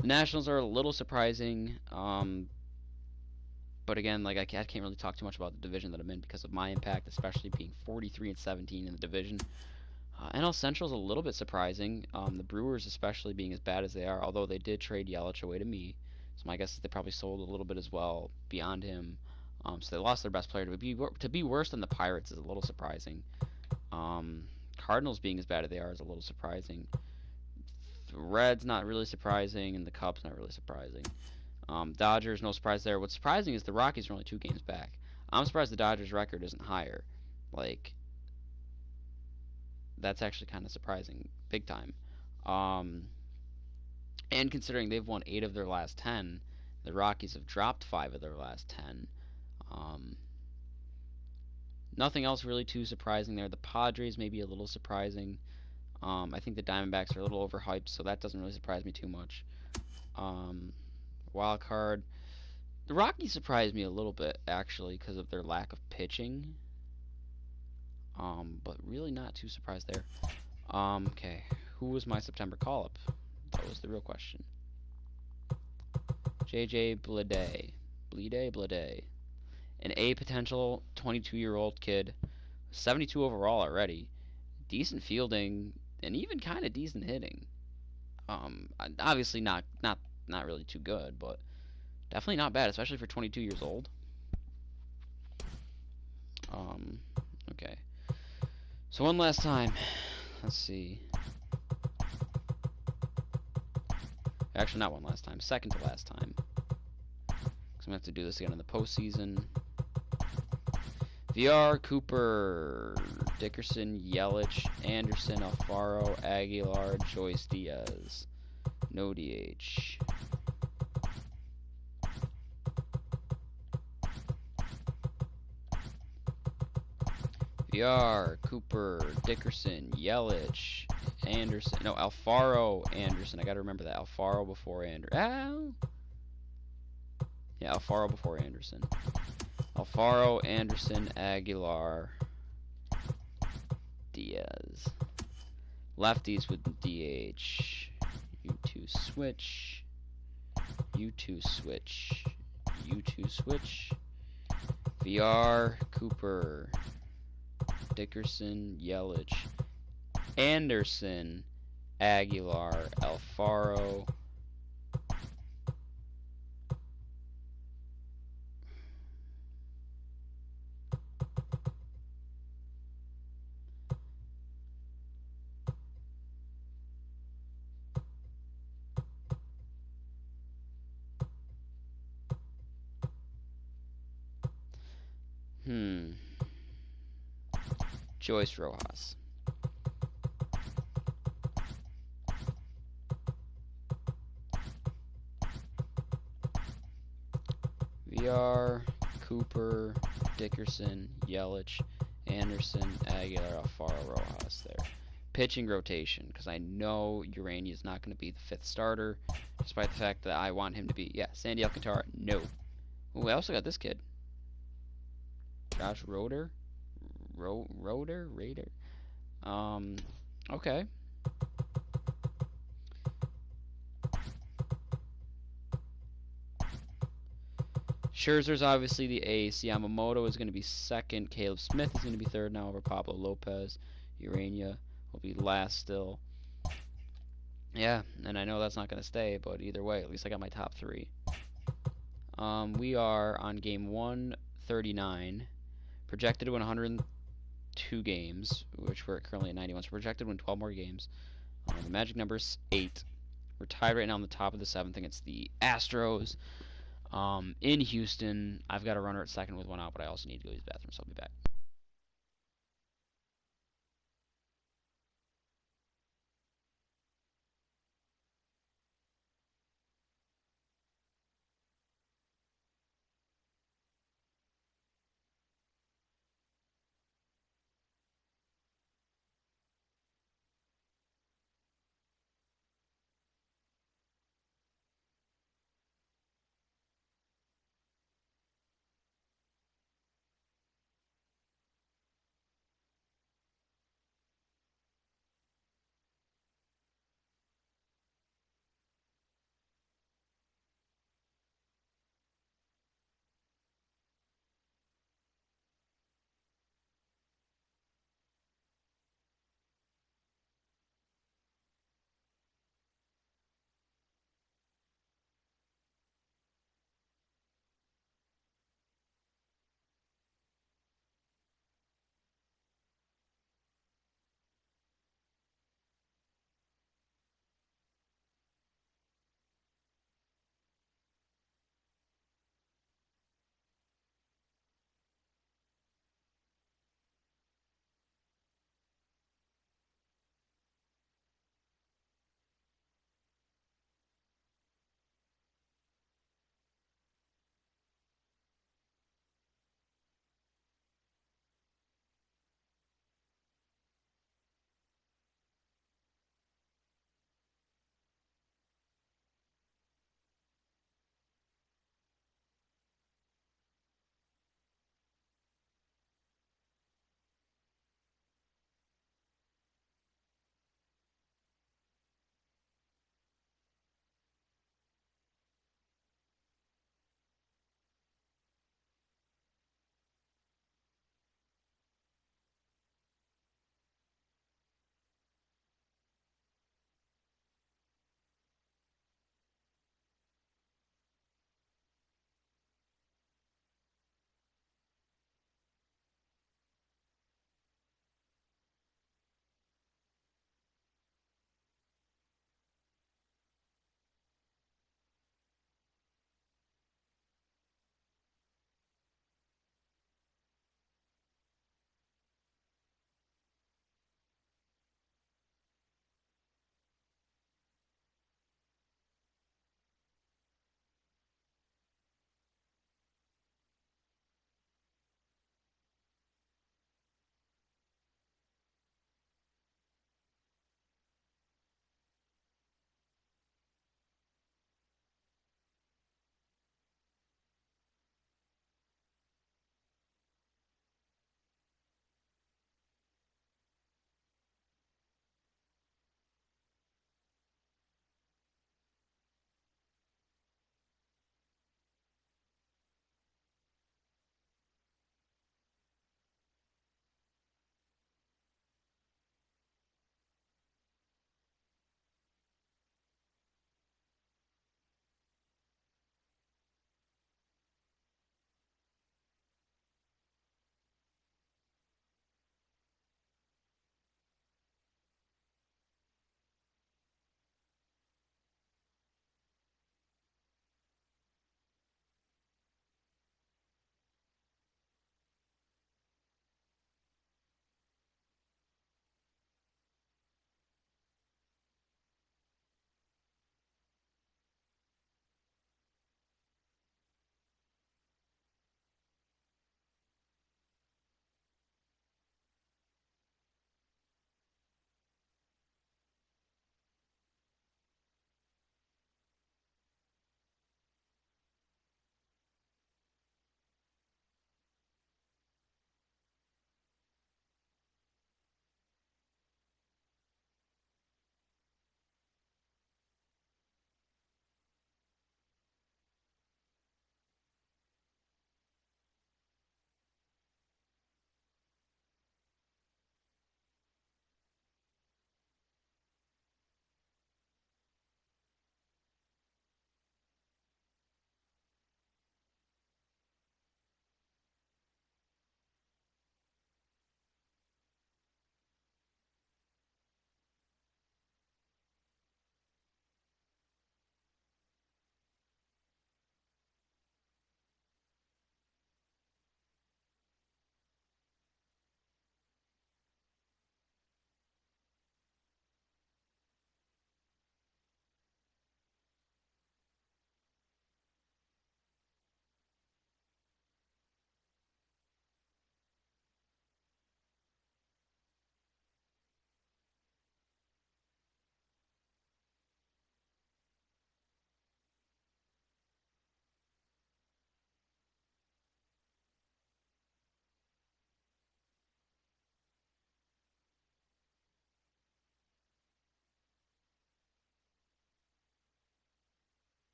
The Nationals are a little surprising. But again, like I can't really talk too much about the division that I'm in because of my impact, especially being 43-17 in the division. NL Central's a little bit surprising. The Brewers, especially being as bad as they are, although they did trade Yelich away to me, so my guess is they probably sold a little bit as well beyond him. So they lost their best player. To be worse than the Pirates is a little surprising. Cardinals being as bad as they are is a little surprising. The Reds not really surprising, and the Cubs not really surprising. Dodgers, no surprise there. What's surprising is the Rockies are only 2 games back. I'm surprised the Dodgers' record isn't higher. Like, that's actually kind of surprising, big time. And considering they've won 8 of their last 10, the Rockies have dropped 5 of their last 10. Nothing else really too surprising there. The Padres may be a little surprising. I think the Diamondbacks are a little overhyped, so that doesn't really surprise me too much. Wild card. The Rockies surprised me a little bit, actually, because of their lack of pitching. But really not too surprised there. Okay. Who was my September call-up? That was the real question. J.J. Bleday. Bleday. An A potential 22-year-old kid. 72 overall already. Decent fielding, and even kind of decent hitting. Obviously not really too good, but definitely not bad, especially for 22 years old. Okay. So one last time. Let's see. Actually, not one last time. Second to last time. Because I'm going to have to do this again in the postseason. VR, Cooper, Dickerson, Yelich, Anderson, Alfaro, Aguilar, Joyce, Diaz. No DH. VR, Cooper, Dickerson, Yelich, Anderson. No, Alfaro, Anderson. I gotta remember that. Alfaro before Anderson. Yeah, Alfaro before Anderson. Alfaro, Anderson, Aguilar, Diaz. Lefties with DH. U2 switch. U2 switch. U2 switch. VR, Cooper, Dickerson, Yelich, Anderson, Aguilar, Alfaro. Joyce Rojas. VR, Cooper, Dickerson, Yelich, Anderson, Aguilar, Alfaro, Rojas there. Pitching rotation, because I know Urania is not going to be the 5th starter, despite the fact that I want him to be. Yeah, Sandy Alcantara, no. Ooh, I also got this kid. Josh Raider? Okay. Scherzer's obviously the ace. Yamamoto is going to be 2nd. Caleb Smith is going to be 3rd now over Pablo Lopez. Urania will be last still. Yeah, and I know that's not going to stay, but either way, at least I got my top 3. We are on game 139. Projected to win 102 games, which we're currently at 91. So projected to win 12 more games. The magic number is 8. We're tied right now on the top of the 7th against the Astros. In Houston, I've got a runner at 2nd with 1 out, but I also need to go use the bathroom, so I'll be back.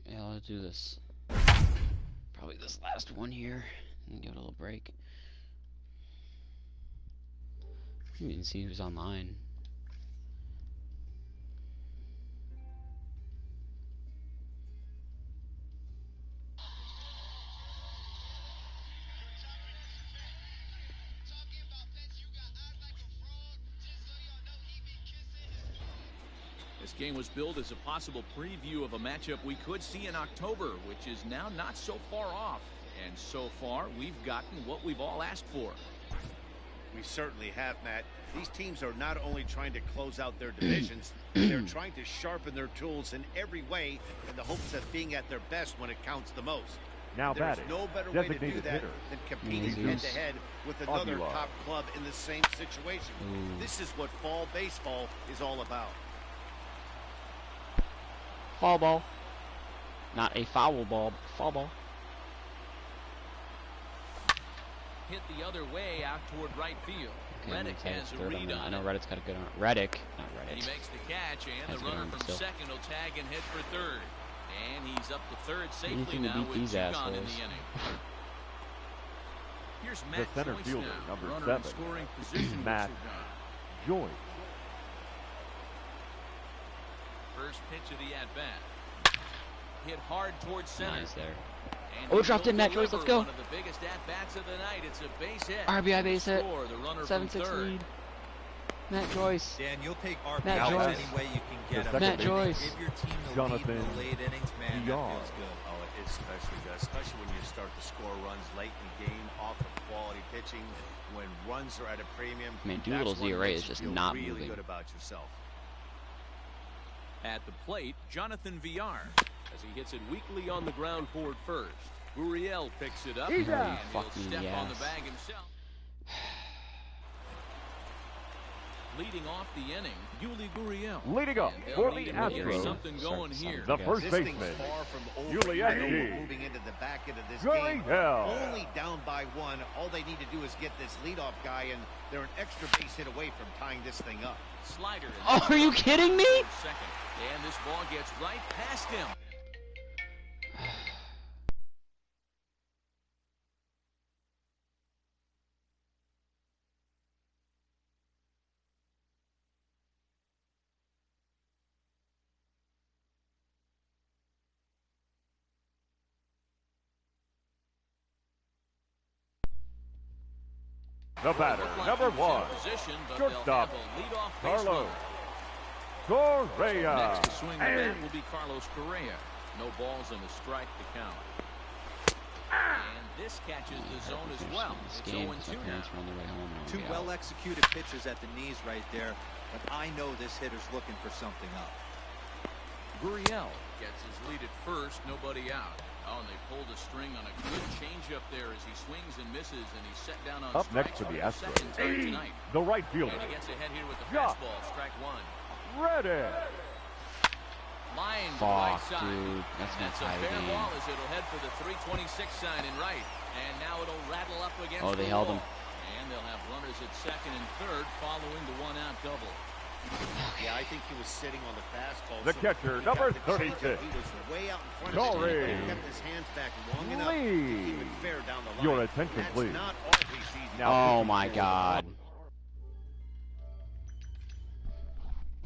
Yeah, I'll do this. Probably this last one here. And give it a little break. You can see who's online. This game was billed as a possible preview of a matchup we could see in October, which is now not so far off. And so far, we've gotten what we've all asked for. We certainly have, Matt. These teams are not only trying to close out their divisions, they're trying to sharpen their tools in every way in the hopes of being at their best when it counts the most. Now There's batting, no better way to do designated that hitter. than competing head-to-head with another top club in the same situation. This is what fall baseball is all about. Foul ball. Not a foul ball, but foul ball. Hit the other way out toward right field. Okay, Reddick has a read on I know it. Reddick's got a good arm. Reddick, not He Reddick. makes the catch, and Has the a good runner arm, but from still. second will tag and head for third. And he's up to third safely Anything to now beat with these 2 gone in assholes. the inning. Here's The Matt center Joyce fielder, now. number Runner in 7, scoring position Matt with 2 gone. Joyce. First pitch of the at-bat. Hit hard towards center. Nice there. And Oh, he dropped will in, Matt Joyce, let's deliver go. One of the biggest at-bats of the night. It's a base hit. RBI base hit. Score, the runner from 7-6 third. lead. Matt Joyce. Dan, you'll take Matt RBIs Joyce. any way you can get The them. Matt second Joyce. Give your team the lead Jonathan in the late innings, man, that VR. feels good. Oh, it especially does, especially when you start to score runs late in the game off of quality pitching. When runs are at a premium, I mean, Doolittle's that's what ERA makes is you just feel not really moving. good about yourself. At the plate, Jonathan VR, as he hits it weakly on the ground toward first. Gurriel picks it up, and he'll Fuck me in step the on the ass. bag himself. Leading off the inning, Yuli Gurriel. Leading up And they'll for need the to get Astros, something going here. the first This thing's baseman, far from over. Yuli I know we're Gurriel. moving into the back end of this game. Gurriel. Only down by 1. All they need to do is get this leadoff guy, and they're an extra base hit away from tying this thing up. Slider. Oh, are you kidding me? Second, and this ball gets right past him. The batter, number 1, shortstop, Carlos Correa. Next to swing the bat will be Carlos Correa. No balls and a strike to count. And this catches the zone as well. It's 0-2 now. Two well-executed pitches at the knees right there, but I know this hitter's looking for something up. Gurriel gets his lead at first, nobody out. Oh, and they pulled a string on a good changeup there as he swings and misses, and he's set down on Up strikes next for the the Astros, second time tonight. the right fielder, And he gets ahead here with the Yeah. fastball, strike 1. Reddick. Line to Fuck, right side. dude. That's And not it's a tight fair game. ball as it'll head for the 326 sign in right. And now it'll rattle up against Oh, they the held wall. him. And they'll have runners at second and third following the one-out double. Yeah, I think he was sitting on the fastball. The so catcher, he number got the changeup. 36. He was way out in front of him. Correa. He kept his hands back long enough to Lee. keep it fair down the line. Your attention, That's please. not all preseason. Now Oh pitching my for the God. Marlins,